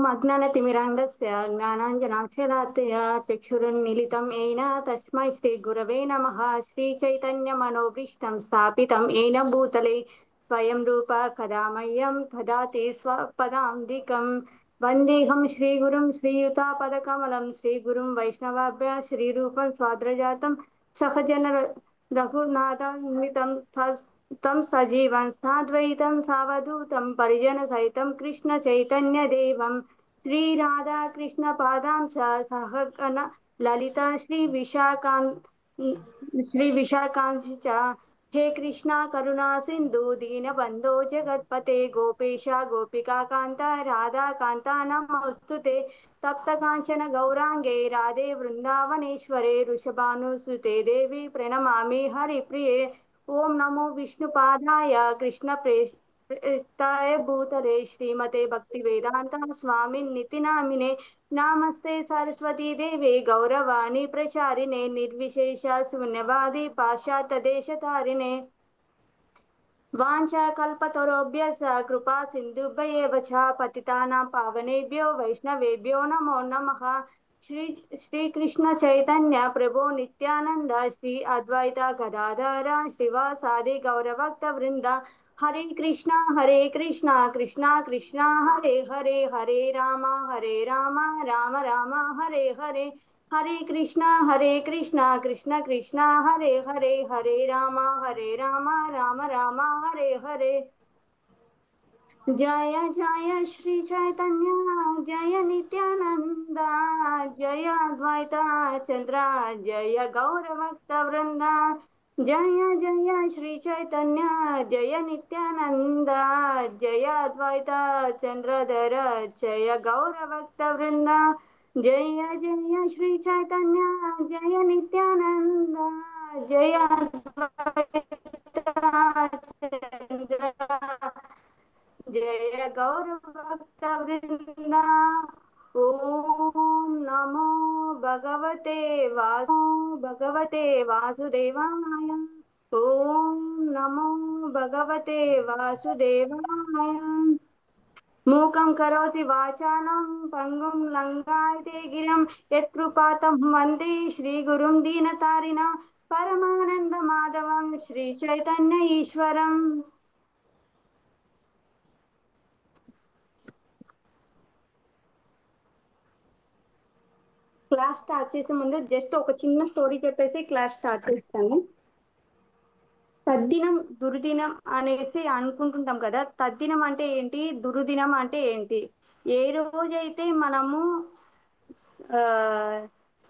अज्ञानतिमिरान्धस्य ज्ञानाञ्जनाक्षरास्य चक्षुरुन्मीलितं येन तस्मै श्रीगुरवे नमः। श्रीचैतन्यमनोभीष्टं स्थापितं येन भूतले स्वयं रूप कदा मह्यं ददाति स्वपदान्तिकं। वन्देऽहं श्रीगुरुं श्रीयुतापदकमलं श्रीगुरुं वैष्णवाभ्य श्रीरूपं स्वाद्रजातं सहजन रघुनाथान्वितं तं सजीवं साद्वैतं सावधूतं परिजनसहितं कृष्ण चैतन्य देवं श्रीराधा कृष्ण पादां च सहगण ललिता श्री विशाखांश च। हे कृष्णा करुणा सिंधु दीनबंधो जगत्पते गोपेशा गोपिका कांता राधा कांता नमोस्तुते। तप्त कांचन गौरांगे राधे वृंदावनेश्वरे वृषभानुसुते देवी प्रणमामि हरिप्रिये। ओम नमो विष्णुपादाय कृष्ण प्रेष्ठाय भूतले श्रीमते भक्ति वेदांता स्वामी निति नामिने। नमस्ते सरस्वती देवे गौरवाणी प्रचारिणे निर्विशेष शून्यवादी पाश्चात्य देश तारिणे। वाञ्छाकल्पतरुभ्यश्च कृपा सिन्धुभ्येव च पतितानां पावनेभ्यो वैष्णवेभ्यो नमो नमः। श्री कृष्ण चैतन्य प्रभो नित्यानंद श्री अद्वैत गदाधर श्रीवासादि गौरभक्त वृंद। हरे कृष्णा कृष्णा कृष्णा हरे हरे हरे राम राम राम हरे हरे। हरे कृष्णा कृष्ण कृष्ण हरे राम राम राम हरे हरे। जय जय श्री चैतन्य जय नित्यानंद जय अद्वैत चंद्र जय गौर भक्त वृंद। जय जय श्री चैतन्य जय नित्यानंद जय अद्वैत चंद्रधर जय गौर भक्त वृंद। जय जय श्री चैतन्य जय नित्यानंद जय अद्वैत चंद्र जय गौर भक्त वृंदा। ओम नमो भगवते वासुदेवाय। ओम नमो भगवते वासुदेवाय। मूकं करोति वाचालं पंगुं लंघयते गिरिं यत्कृपातं वन्दे श्रीगुरुं दीनतारिणं परमानन्दमाधवं श्रीचैतन्य ईश्वरम्। క్లాస్ స్టార్ట్ చేసే ముందు జస్ట్ ఒక చిన్న స్టోరీ చెప్పేసి క్లాస్ స్టార్ట్ చేస్తాను. తద్దినం దుర్దినం అనేసి అనుకుంటుంటాం కదా. తద్దినం అంటే ఏంటి, దుర్దినం అంటే ఏంటి? ఏ రోజైతే మనము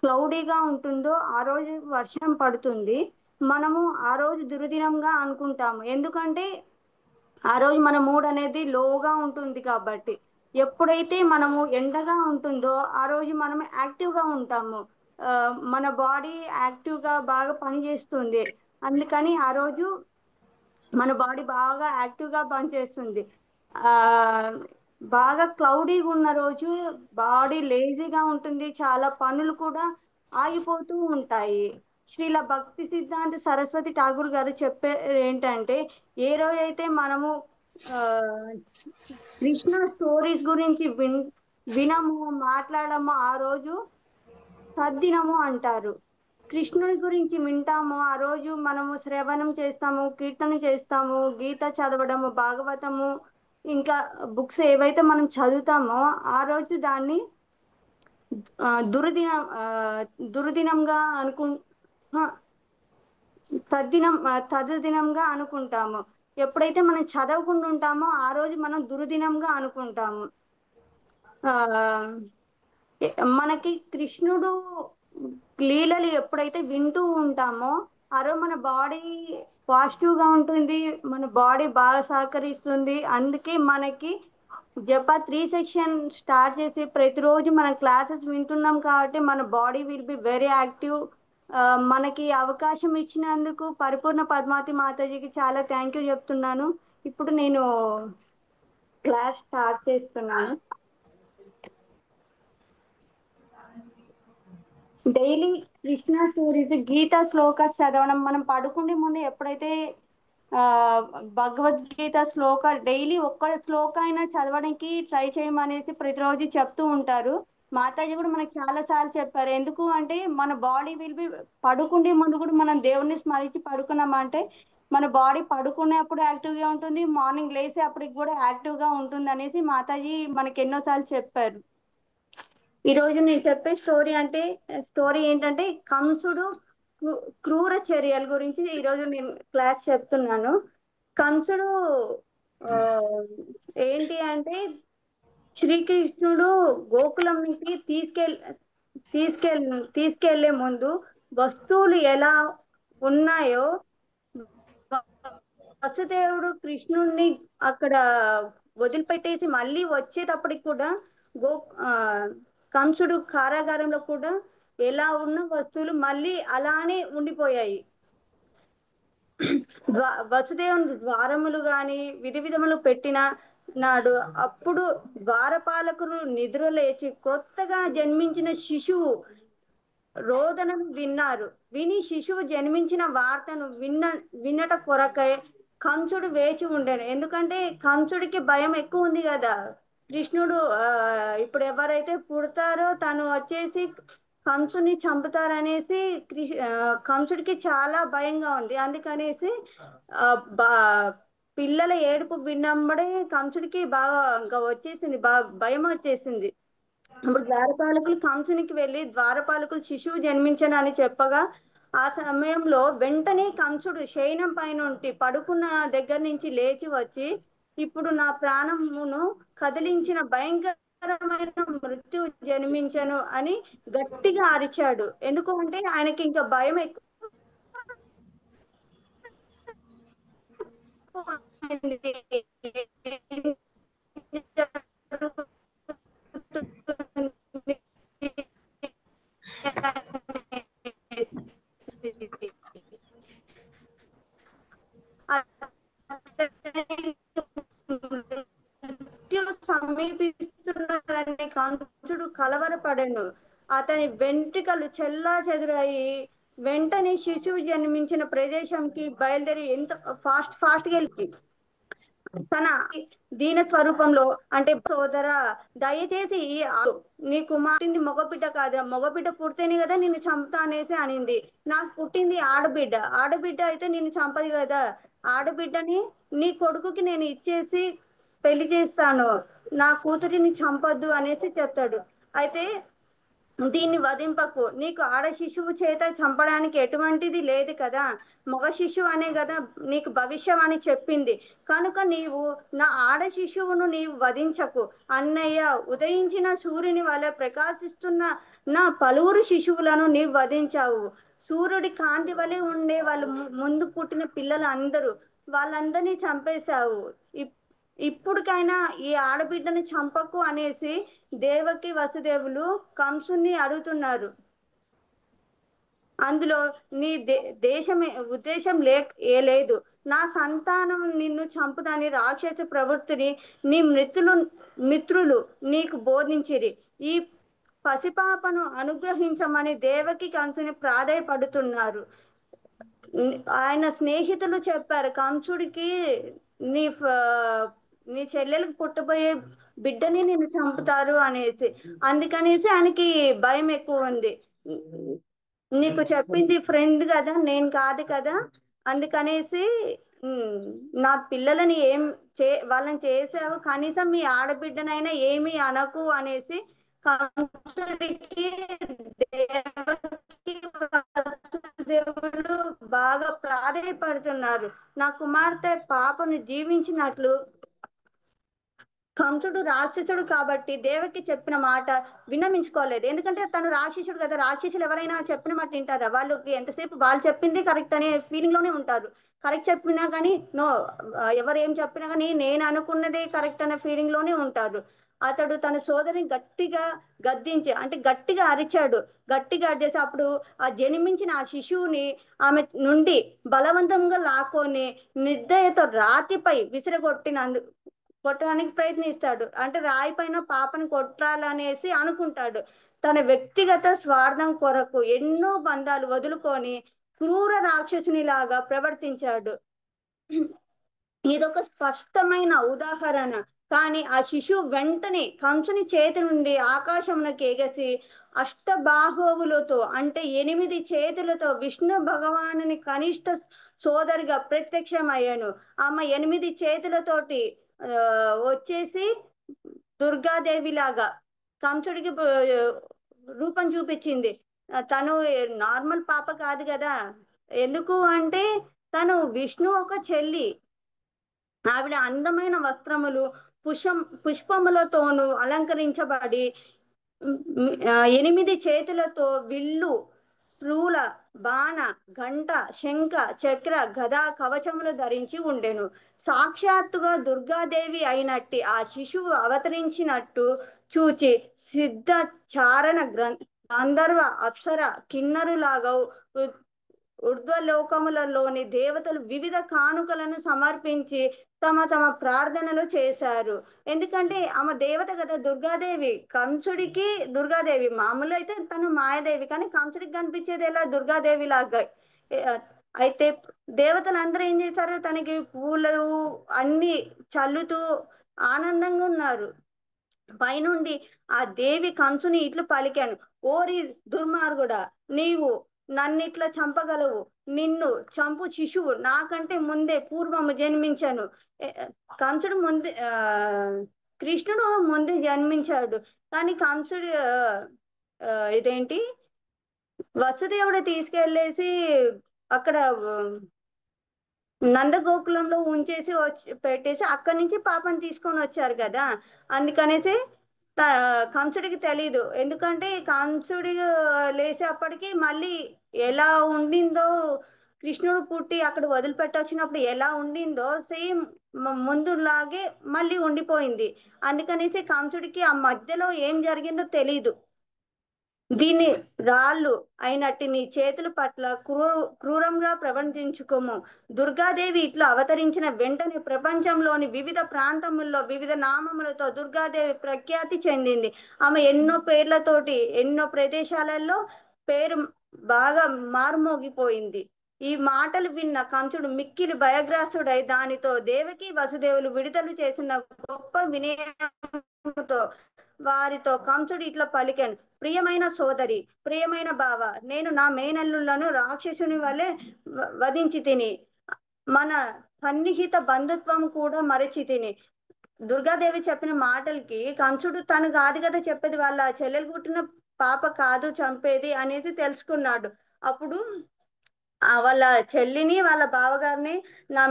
క్లౌడీగా ఉంటుందో ఆ రోజు వర్షం పడుతుంది. మనము ఆ రోజు దుర్దినంగా అనుకుంటాము. ఎందుకంటే ఆ రోజు మన మూడ్ అనేది లోగా ఉంటుంది కాబట్టి. ఎప్పుడైతే మనము ఎండగా ఉంటుందో ఆ రోజు మనం యాక్టివ్గా ఉంటాము. మన బాడీ యాక్టివ్గా బాగా పనిచేస్తుంది. అందుకని ఆ రోజు మన బాడీ బాగా యాక్టివ్గా పనిచేస్తుంది. ఆ బాగా క్లౌడీగా ఉన్న రోజు బాడీ లేజీగా ఉంటుంది. చాలా పనులు కూడా ఆగిపోతూ ఉంటాయి. శ్రీల భక్తి సిద్ధాంత సరస్వతి ఠాగూర్ గారు చెప్పే ఏంటంటే, ఏ రోజైతే మనము ఆ కృష్ణ స్టోరీస్ గురించి వినము మాట్లాడము ఆ రోజు సద్దినము అంటారు. కృష్ణుడి గురించి వింటాము ఆ రోజు మనము శ్రవణం చేస్తాము, కీర్తన చేస్తాము, గీత చదవడము, భాగవతము, ఇంకా బుక్స్ ఏవైతే మనం చదువుతామో ఆ రోజు దాన్ని దుర్దినం దుర్దినంగా తద్దినంగా అనుకుంటాము. ఎప్పుడైతే మనం చదవకుండా ఉంటామో ఆ రోజు మనం దుర్దినంగా అనుకుంటాము. ఆ మనకి కృష్ణుడు లీలలు ఎప్పుడైతే వింటూ ఉంటామో ఆ రోజు మన బాడీ పాజిటివ్ గా ఉంటుంది, మన బాడీ బాగా సహకరిస్తుంది. అందుకే మనకి జప 3 సెక్షన్ స్టార్ట్ చేసి ప్రతిరోజు మన క్లాసెస్ వింటున్నాం కాబట్టి మన body will be very active. మనకి అవకాశం ఇచ్చినందుకు పరిపూర్ణ పద్మావతి మాతాజీకి చాలా థ్యాంక్ యూ చెప్తున్నాను. ఇప్పుడు నేను క్లాస్ స్టార్ట్ చేస్తున్నాను. డైలీ కృష్ణ స్టోరీస్, గీతా శ్లోకాస్ చదవడం. మనం పడుకునే ముందు ఎప్పుడైతే ఆ భగవద్గీత శ్లోకాలు డైలీ ఒక్క శ్లోక అయినా చదవడానికి ట్రై చేయమనేసి ప్రతిరోజు చెప్తూ ఉంటారు. మాతాజీ కూడా మనకి చాలా సార్లు చెప్పారు. ఎందుకు అంటే మన బాడీ విల్ బి పడుకుండే ముందు కూడా మనం దేవుణ్ణి స్మరించి పడుకున్నామంటే మన బాడీ పడుకునేప్పుడు యాక్టివ్ గా ఉంటుంది, మార్నింగ్ లేసే అప్పటికి కూడా యాక్టివ్ గా ఉంటుంది అనేసి మాతాజీ మనకి ఎన్నోసార్లు చెప్పారు. ఈ రోజు నేను చెప్పే స్టోరీ ఏంటంటే కంసుడు క్రూర చర్యల గురించి ఈ రోజు నేను క్లాస్ చెప్తున్నాను. కంసుడు ఆ, ఏంటి అంటే శ్రీకృష్ణుడు గోకులంకి తీసుకెళ్లే ముందు వస్తువులు ఎలా ఉన్నాయో వసుదేవుడు కృష్ణుణ్ణి అక్కడ వదిలిపెట్టేసి మళ్ళీ వచ్చేటప్పటికి కూడా గో ఆ కంసుడు కారాగారంలో కూడా ఎలా ఉన్న వస్తువులు మళ్ళీ అలానే ఉండిపోయాయి. వసుదేవుని ద్వారములు గాని విధి విధములు పెట్టిన నాడు అప్పుడు ద్వారపాలకులు నిద్ర లేచి కొత్తగా జన్మించిన శిశువు రోదనం విన్నారు. విని శిశువు జన్మించిన వార్తను విన్నట కొరకై కంసుడు వేచి ఉండేను. ఎందుకంటే కంసుడికి భయం ఎక్కువ ఉంది కదా. కృష్ణుడు ఇప్పుడు ఎవరైతే పుడతారో తను వచ్చేసి కంసుని చంపుతారనేసి కంసుడికి చాలా భయంగా ఉంది. అందుకనేసి ఆ బా పిల్లల ఏడుపు విన్నమ్మడే కంసుడికి బాగా ఇంకా వచ్చేసింది, బాగా భయం వచ్చేసింది. అప్పుడు ద్వారపాలకులు కంసునికి వెళ్ళి ద్వారపాలకులు శిశువు జన్మించను అని చెప్పగా ఆ సమయంలో వెంటనే కంసుడు శయనం పైనుండి పడుకున్న దగ్గర నుంచి లేచి వచ్చి ఇప్పుడు నా ప్రాణమును కదిలించిన భయంకరమైన మృత్యు జన్మించను అని గట్టిగా అరిచాడు. ఎందుకు అంటే ఆయనకి ఇంకా భయం ఎక్కువ మృత్యువు సమీపిస్తున్నదని కంసుడు కలవరపడెను. అతని వెంట్రుకలు చెల్లా చెదురాయి వెంటనే శిశువు జన్మించిన ప్రదేశంకి బయలుదేరి ఎంత ఫాస్ట్ గా వెళ్ళి తన దీన స్వరూపంలో అంటే సోదర దయచేసి నీ కుమారుని మగబిడ్డ కాదు, మగబిడ్డ పుడితేనే కదా నిన్ను చంపుతా అనేసి అనింది. నాకు పుట్టింది ఆడబిడ్డ, ఆడబిడ్డ అయితే నిన్ను చంపదు కదా, ఆడబిడ్డని నీ కొడుకుకి నేను ఇచ్చేసి పెళ్లి చేస్తాను, నా కూతురిని చంపొద్దు అనేసి చెప్తాడు. అయితే దీన్ని వధింపకు, నీకు ఆడ శిశువు చేత చంపడానికి ఎటువంటిది లేదు కదా, మగ శిశువు అనే కదా నీకు భవిష్యం అని చెప్పింది, కనుక నీవు నా ఆడ శిశువును నీవు వధించకు. అన్నయ్య, ఉదయించిన సూర్యుని వలె ప్రకాశిస్తున్న నా పలువురు శిశువులను నీవు వధించావు. సూర్యుడి కాంతి వలె ఉండే వాళ్ళు ముందు పుట్టిన పిల్లలు అందరూ వాళ్ళందరినీ చంపేశావు. ఇప్పుడుకైనా ఈ ఆడబిడ్డను చంపకు అనేసి దేవకి వసుదేవులు కంసుని అడుగుతున్నారు. అందులో నీ ఉద్దేశం లేదు, నా సంతానం నిన్ను చంపుదని రాక్షస ప్రవృత్తిని నీ మిత్రులు నీకు బోధించిరి. ఈ పసిపాపను అనుగ్రహించమని దేవకి కంసుని ప్రాధేయపడుతున్నారు. ఆయన స్నేహితులు చెప్పారు కంసుడికి నీ నీ చెల్లెలకు పుట్టబోయే బిడ్డని నేను చంపుతారు అనేసి. అందుకనేసి ఆయనకి భయం ఎక్కువ ఉంది. నీకు చెప్పింది ఫ్రెండ్ కదా, నేను కాదు కదా, అందుకనేసి నా పిల్లలని వాళ్ళని చేసావు, కనీసం మీ ఆడబిడ్డనైనా ఏమి అనకు అనేసి కంసుడికి దేవుడు బాగా ప్రాధేయపడుతున్నారు. నా కుమార్తె పాపను జీవించినట్లు. కంసుడు రాక్షసుడు కాబట్టి దేవకి చెప్పిన మాట విన్నమించుకోలేదు. ఎందుకంటే తను రాక్షసుడు కదా, రాక్షసులు ఎవరైనా చెప్పిన మాట వింటారా? వాళ్ళకి ఎంతసేపు వాళ్ళు చెప్పింది కరెక్ట్ అనే ఫీలింగ్ లోనే ఉంటారు. కరెక్ట్ చెప్పినా కానీ నో, ఎవరు ఏం చెప్పినా కానీ నేను అనుకున్నదే కరెక్ట్ అనే ఫీలింగ్ లోనే ఉంటారు. అతడు తన సోదరిని గట్టిగా గద్దించి అంటే గట్టిగా అరిచాడు. గట్టిగా అరిచేసి అప్పుడు ఆ జన్మించిన ఆ శిశువుని ఆమె నుండి బలవంతంగా లాక్కొని నిర్దయతో రాతిపై కొట్టడానికి ప్రయత్నిస్తాడు. అంటే రాయి పైన పాపను కొట్టాలనేసి అనుకుంటాడు. తన వ్యక్తిగత స్వార్థం కొరకు ఎన్నో బంధాలు వదులుకొని క్రూర రాక్షసుని లాగా ప్రవర్తించాడు. ఇదొక స్పష్టమైన ఉదాహరణ. కానీ ఆ శిశువు వెంటనే కంసుని చేతి నుండి ఆకాశమునకు ఎగసి అష్టబాహువులతో అంటే 8 చేతులతో విష్ణు భగవానుని కనిష్ట సోదరిగా ప్రత్యక్షమయ్యాను. ఆమె 8 చేతులతోటి వచ్చేసి దుర్గాదేవి లాగా కంసుడికి రూపం చూపించింది. తను నార్మల్ పాప కాదు కదా. ఎందుకు అంటే తను విష్ణు ఒక చెల్లి. ఆవిడ అందమైన వస్త్రములు పుష్పములతోనూ అలంకరించబడి 8 చేతులతో విల్లు, శూల, బాణ, ఘంట, శంఖ, చక్ర, గద, కవచములు ధరించి ఉండెను. సాక్షాత్తుగా దుర్గాదేవి అయినట్టి ఆ శిశువు అవతరించినట్టు చూచి సిద్ధ చారణ గంధర్వ అప్సర కిన్నరులాగా ఊర్ధ్వలోకములలోని దేవతలు వివిధ కానుకలను సమర్పించి తమ తమ ప్రార్థనలు చేశారు. ఎందుకంటే ఆమె దేవత కదా దుర్గాదేవి. కంసుడికి దుర్గాదేవి మామూలు అయితే తను మాయాదేవి, కానీ కంసుడికి కనిపించేది ఎలా దుర్గాదేవి లాగా. అయితే దేవతలు అందరూ ఏం చేశారు, తనకి పూలు అన్ని చల్లుతూ ఆనందంగా ఉన్నారు. పైనుండి ఆ దేవి కంసుని ఇట్లు పలికాను: ఓరి దుర్మార్గుడా, నీవు నన్నిట్లా చంపగలవు. నిన్ను చంపు శిశువు నాకంటే ముందే పూర్వము జన్మించాను. కంసుడు ముందే కృష్ణుడు ముందే జన్మించాడు. కానీ కంసుడు ఇదేంటి వసుదేవుడు తీసుకెళ్లేసి అక్కడ నందగోకులంలో ఉంచేసి పెట్టేసి అక్కడి నుంచి పాపని తీసుకొని వచ్చారు కదా. అందుకనేసి కంసుడికి తెలీదు. ఎందుకంటే కంసుడి లేచేప్పటికి మళ్ళీ ఎలా ఉండిందో, కృష్ణుడు పుట్టి అక్కడ వదిలిపెట్టొచ్చినప్పుడు ఎలా ఉండిందో సేమ్ ముందులాగే మళ్ళీ ఉండిపోయింది. అందుకనేసి కంసుడికి ఆ మధ్యలో ఏం జరిగిందో తెలీదు. దీన్ని రాళ్ళు అయినట్టు నీ చేతుల పట్ల క్రూరంగా ప్రవర్తించుకోము. దుర్గాదేవి ఇట్లా అవతరించిన వెంటనే ప్రపంచంలోని వివిధ ప్రాంతముల్లో వివిధ నామములతో దుర్గాదేవి ప్రఖ్యాతి చెందింది. ఆమె ఎన్నో పేర్లతోటి ఎన్నో ప్రదేశాలలో పేరు బాగా మారుమోగిపోయింది. ఈ మాటలు విన్న కంసుడు మిక్కిలి భయగ్రస్తుడై దానితో దేవకి వసుదేవులు విడుదల చేసిన గొప్ప వినయంతో వారితో కంసుడు ఇట్లా పలికాను: ప్రియమైన సోదరి, ప్రియమైన బావ, నేను నా మేనల్లులను రాక్షసుని వలె వధించి తిని మన సన్నిహిత బంధుత్వం కూడా మరచి తిని. దుర్గాదేవి చెప్పిన మాటలకి కంసుడు తను కాదు కదా చెప్పేది, వాళ్ళ చెల్లెలు పుట్టిన పాప కాదు చంపేది అనేది తెలుసుకున్నాడు. అప్పుడు వాళ్ళ చెల్లిని వాళ్ళ బావగారిని నా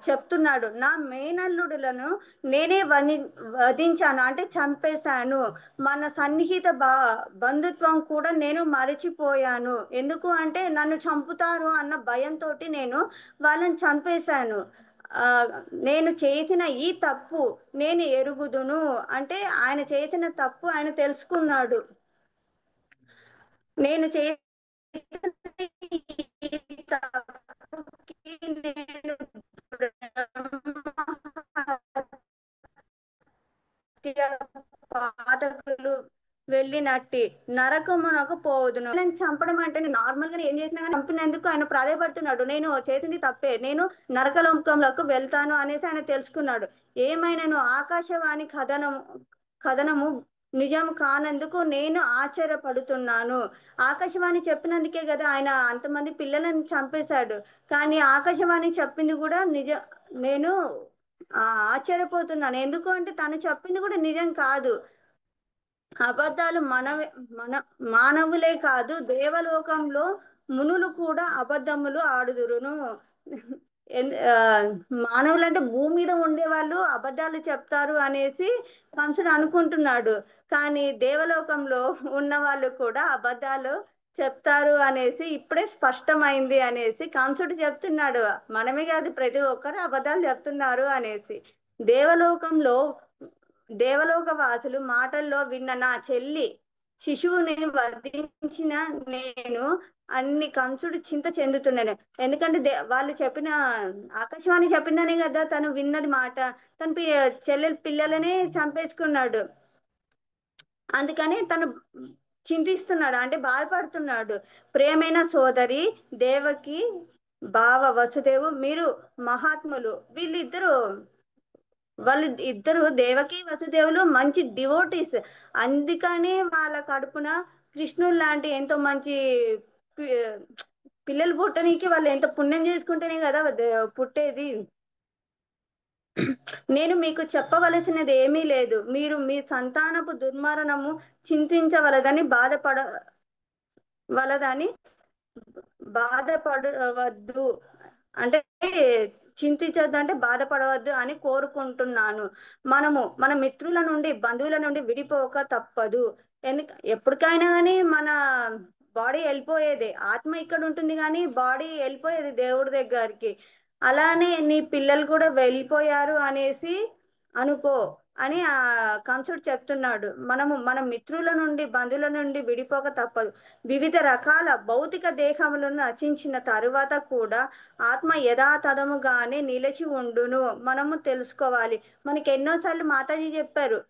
చెప్తున్నాడు, నా మేనల్లుడులను నేనే వధించాను అంటే చంపేశాను. మన సన్నిహిత బంధుత్వం కూడా నేను మరచిపోయాను. ఎందుకు అంటే నన్ను చంపుతారు అన్న భయంతో నేను వాళ్ళని చంపేశాను. ఆ నేను చేసిన ఈ తప్పు నేను ఎరుగుదును అంటే ఆయన చేసిన తప్పు ఆయన తెలుసుకున్నాడు. నేను నేను పాతకులు వెళ్ళినట్టి నరకమునకు పోదును. చంపడం అంటే నార్మల్ గా ఏం చేసినా కానీ చంపినందుకు ఆయన ప్రాధాయపడుతున్నాడు. నేను చేసింది తప్పే, నేను నరకలోకంలోకి వెళ్తాను అనేసి ఆయన తెలుసుకున్నాడు. ఏమైనాను ఆకాశవాణి కథనము నిజం కానందుకు నేను ఆశ్చర్యపడుతున్నాను. ఆకాశవాణి చెప్పినందుకే కదా ఆయన అంతమంది పిల్లలను చంపేశాడు. కానీ ఆకాశవాణి చెప్పింది కూడా నిజం. నేను ఆశ్చర్యపోతున్నాను. ఎందుకు అంటే తను చెప్పింది కూడా నిజం కాదు. అబద్ధాలు మానవులే కాదు, దేవలోకంలో మునులు కూడా అబద్ధములు ఆడుదురును. మానవులు అంటే భూమి మీద ఉండే వాళ్ళు అబద్ధాలు చెప్తారు అనేసి కంసుడు అనుకుంటున్నాడు. కానీ దేవలోకంలో ఉన్న వాళ్ళు కూడా అబద్ధాలు చెప్తారు అనేసి ఇప్పుడే స్పష్టమైంది అనేసి కంసుడు చెప్తున్నాడు. మనమే కాదు, ప్రతి ఒక్కరు అబద్ధాలు చెప్తున్నారు అనేసి. దేవలోకంలో దేవలోక వాసులు మాటల్లో విన్న నా చెల్లి శిశువుని వధించిన నేను అన్ని కంసుడు చింత చెందుతున్నాను. ఎందుకంటే వాళ్ళు చెప్పిన ఆకాశవాణి చెప్పిందనే కదా తను విన్నది మాట. తన చెల్లెల పిల్లలనే చంపేసుకున్నాడు. అందుకని తను చింతిస్తున్నాడు అంటే బాధపడుతున్నాడు. ప్రియమైన సోదరి దేవకి బావ వసుదేవు మీరు మహాత్ములు. వాళ్ళు ఇద్దరు దేవకి వసుదేవులు మంచి డివోటీస్. అందుకని వాళ్ళ కడుపున కృష్ణుడు లాంటి ఎంతో మంచి పి- పిల్లలు పుట్టనీకి వాళ్ళు ఎంత పుణ్యం చేసుకుంటేనే కదా పుట్టేది. నేను మీకు చెప్పవలసినది ఏమీ లేదు. మీరు మీ సంతానపు దుర్మరణము చింతించవలదని వలదని బాధపడవద్దు. అంటే చింతించొద్దు అంటే బాధపడవద్దు అని కోరుకుంటున్నాను. మన మిత్రుల నుండి బంధువుల నుండి విడిపోక తప్పదు. ఎప్పటికైనా కానీ మన బాడీ వెళ్ళిపోయేది, ఆత్మ ఇక్కడ ఉంటుంది కానీ బాడీ వెళ్ళిపోయేది దేవుడి దగ్గరికి. అలానే నీ పిల్లలు కూడా వెళ్ళిపోయారు అనేసి అనుకో అని ఆ కంసుడు చెప్తున్నాడు. మన మిత్రుల నుండి బంధువుల నుండి విడిపోక తప్పదు. వివిధ రకాల భౌతిక దేహములను నశించిన తరువాత కూడా ఆత్మ యథాతథముగానే నిలిచి ఉండును మనము తెలుసుకోవాలి. మనకి ఎన్నోసార్లు మాతాజీ చెప్పారు,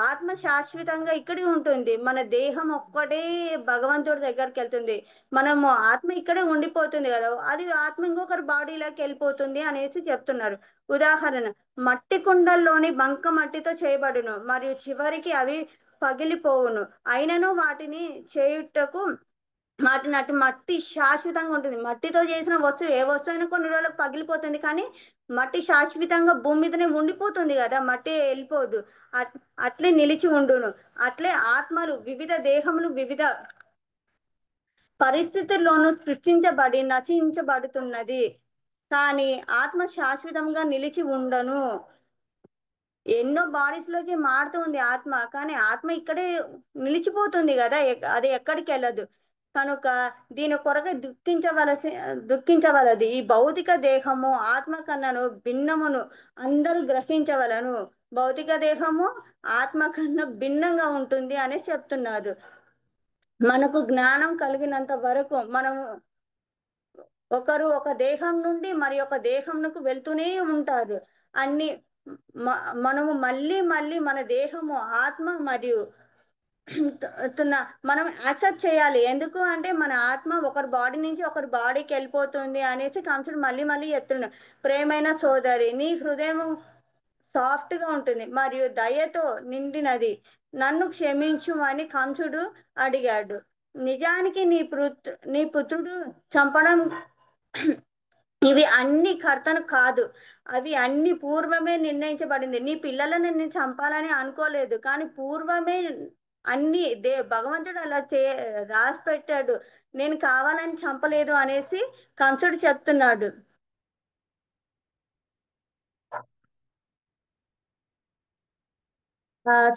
ఆత్మ శాశ్వతంగా ఇక్కడే ఉంటుంది, మన దేహం ఒక్కటే భగవంతుడి దగ్గరికి వెళ్తుంది. మనము ఆత్మ ఇక్కడే ఉండిపోతుంది కదా, అది ఆత్మ ఇంకొకరి బాడీలోకి వెళ్ళిపోతుంది అనేసి చెప్తున్నారు. ఉదాహరణ, మట్టి కుండల్లోని బంక మట్టితో చేయబడును మరియు చివరికి అవి పగిలిపోవును. అయినను వాటిని చేయుటకు అటు మట్టి శాశ్వతంగా ఉంటుంది. మట్టితో చేసిన వస్తువు ఏ వస్తువు అయినా కొన్ని రోజులకు పగిలిపోతుంది, కానీ మట్టి శాశ్వతంగా భూమి మీదనే ఉండిపోతుంది కదా, మట్టి వెళ్ళిపోదు. అట్- అట్లే నిలిచి ఉండును. అట్లే ఆత్మలు వివిధ దేహములు వివిధ పరిస్థితుల్లోనూ సృష్టించబడి నశించబడుతున్నది, కానీ ఆత్మ శాశ్వతంగా నిలిచి ఉండను. ఎన్నో బాడీస్ లోకి మారుతుంది ఆత్మ, కానీ ఆత్మ ఇక్కడే నిలిచిపోతుంది కదా, అది ఎక్కడికి వెళ్ళదు. కనుక దీని కొరకు దుఃఖించవలది. ఈ భౌతిక దేహము ఆత్మ కన్నను భిన్నమును అందరూ గ్రహించవలను. భౌతిక దేహము ఆత్మ కన్నా భిన్నంగా ఉంటుంది అని చెప్తున్నారు. మనకు జ్ఞానం కలిగినంత వరకు మనము ఒకరు ఒక దేహం నుండి మరి ఒక దేహంకు వెళ్తూనే ఉంటారు. అన్ని మనము మళ్ళీ మళ్ళీ మన దేహము ఆత్మ మరియు మనం యాక్సెప్ట్ చేయాలి. ఎందుకు అంటే మన ఆత్మ ఒకరి బాడీ నుంచి ఒకరి బాడీకి వెళ్ళిపోతుంది అనేసి కంసుడు మళ్ళీ మళ్ళీ చెప్తున్నాడు. ప్రేమైన సోదరి, నీ హృదయం సాఫ్ట్ గా ఉంటుంది మరియు దయతో నిండినది, నన్ను క్షమించు అని కంసుడు అడిగాడు. నిజానికి నీ పుత్రుడు చంపడం ఇవి అన్ని కర్తను కాదు, అవి అన్ని పూర్వమే నిర్ణయించబడింది. నీ పిల్లలను నేను చంపాలని అనుకోలేదు, కానీ పూర్వమే అన్ని భగవంతుడు అలా రాసి పెట్టాడు. నేను కావాలని చంపలేదు అనేసి కంసుడు చెప్తున్నాడు.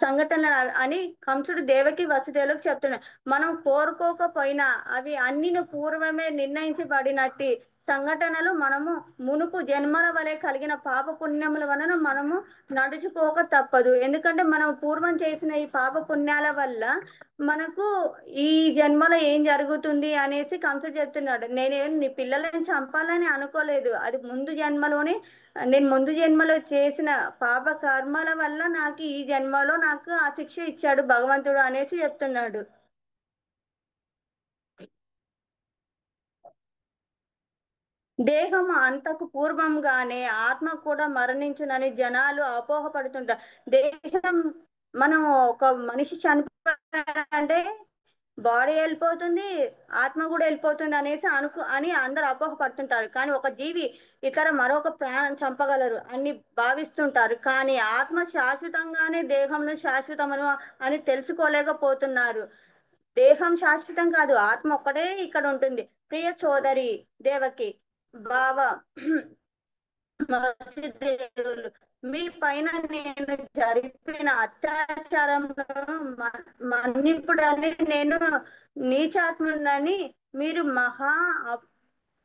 సంఘటన అని కంసుడు దేవకి వసుదేవులకు చెప్తున్నాడు. మనం కోరుకోకపోయినా అవి అన్ని పూర్వమే నిర్ణయించబడినట్టి సంఘటనలు మనము మునుపు జన్మల వలె కలిగిన పాప పుణ్యముల వలన మనము నడుచుకోక తప్పదు. ఎందుకంటే మనం పూర్వం చేసిన ఈ పాప పుణ్యాల వల్ల మనకు ఈ జన్మలో ఏం జరుగుతుంది అనేసి కంసుడు చెప్తున్నాడు. నేనేం నీ పిల్లలని చంపాలని అనుకోలేదు, అది నేను ముందు జన్మలో చేసిన పాప కర్మల వల్ల నాకు ఈ జన్మలో నాకు ఆ శిక్ష ఇచ్చాడు భగవంతుడు అనేసి చెప్తున్నాడు. దేహం అంతకు పూర్వంగానే ఆత్మ కూడా మరణించునని జనాలు అపోహపడుతుంటారు. దేహం మనం ఒక మనిషి చనిపోయారంటే బాడీ వెళ్ళిపోతుంది, ఆత్మ కూడా వెళ్ళిపోతుంది అనేసి అని అందరు అపోహపడుతుంటారు. కానీ ఒక జీవి ఇతర మరొక ప్రాణం చంపగలరు అని భావిస్తుంటారు, కానీ ఆత్మ శాశ్వతంగానే దేహంలో శాశ్వతమను అని తెలుసుకోలేకపోతున్నారు. దేహం శాశ్వతం కాదు, ఆత్మ ఒక్కటే ఇక్కడ ఉంటుంది. ప్రియ సోదరి దేవకి, బావ మత్స్యదేవులు, మీ పైన నేను జరిపిన అత్యాచారంలో మన్నిపుడని నేను నీచాత్మునని మీరు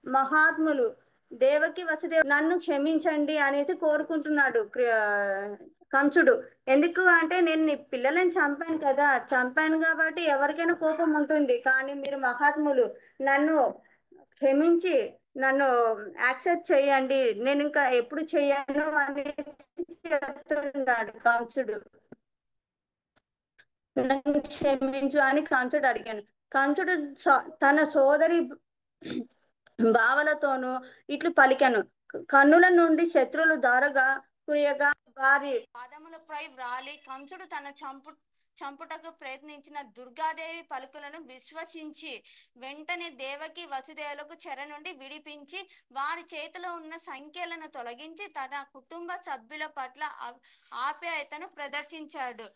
మహాత్ములు. దేవకి వసుదేవ్ నన్ను క్షమించండి అనేసి కోరుకుంటున్నాడు కంసుడు. ఎందుకు అంటే నేను నీ పిల్లలని చంపాను కదా, చంపాను కాబట్టి ఎవరికైనా కోపం ఉంటుంది, కానీ మీరు మహాత్ములు, నన్ను క్షమించి నన్ను యాక్సెప్ట్ చేయండి, నేను ఇంకా ఎప్పుడు చెయ్యను అని చెప్తున్నాడు కంసుడు. నన్ను క్షమించు అని కంసుడు అడిగాను. కంసుడు తన సోదరి భావనతోనూ ఇట్లు పలికెను. కన్నుల నుండి శత్రువులు దారగా కురియగా వారి పాదములపై వ్రాలి కంసుడు తన చంపుటకు ప్రయత్నించిన దుర్గాదేవి పలుకులను విశ్వసించి వెంటనే దేవకి వసుదేవులకు చెర నుండి విడిపించి వారి చేతిలో ఉన్న సంఖ్యలను తొలగించి తన కుటుంబ సభ్యుల పట్ల ఆప్యాయతను ప్రదర్శించాడు.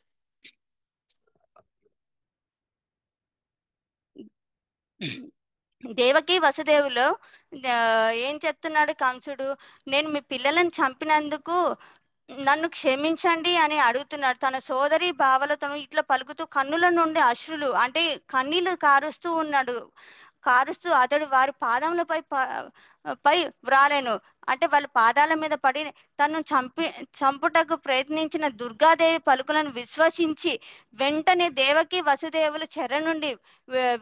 దేవకి వసుదేవులు ఏం చెప్తున్నాడు కంసుడు, నేను మీ పిల్లలను చంపినందుకు నన్ను క్షమించండి అని అడుగుతున్నాడు. తన సోదరి భావలతో ఇట్లా పలుకుతూ కన్నుల నుండి అశ్రులు అంటే కన్నీళ్లు కారుస్తూ అతడు వారి పాదములపై పై వ్రాలెను. అంటే వాళ్ళ పాదాల మీద పడి తను చంపుటకు ప్రయత్నించిన దుర్గాదేవి పలుకులను విశ్వసించి వెంటనే దేవకి వసుదేవుల చెర నుండి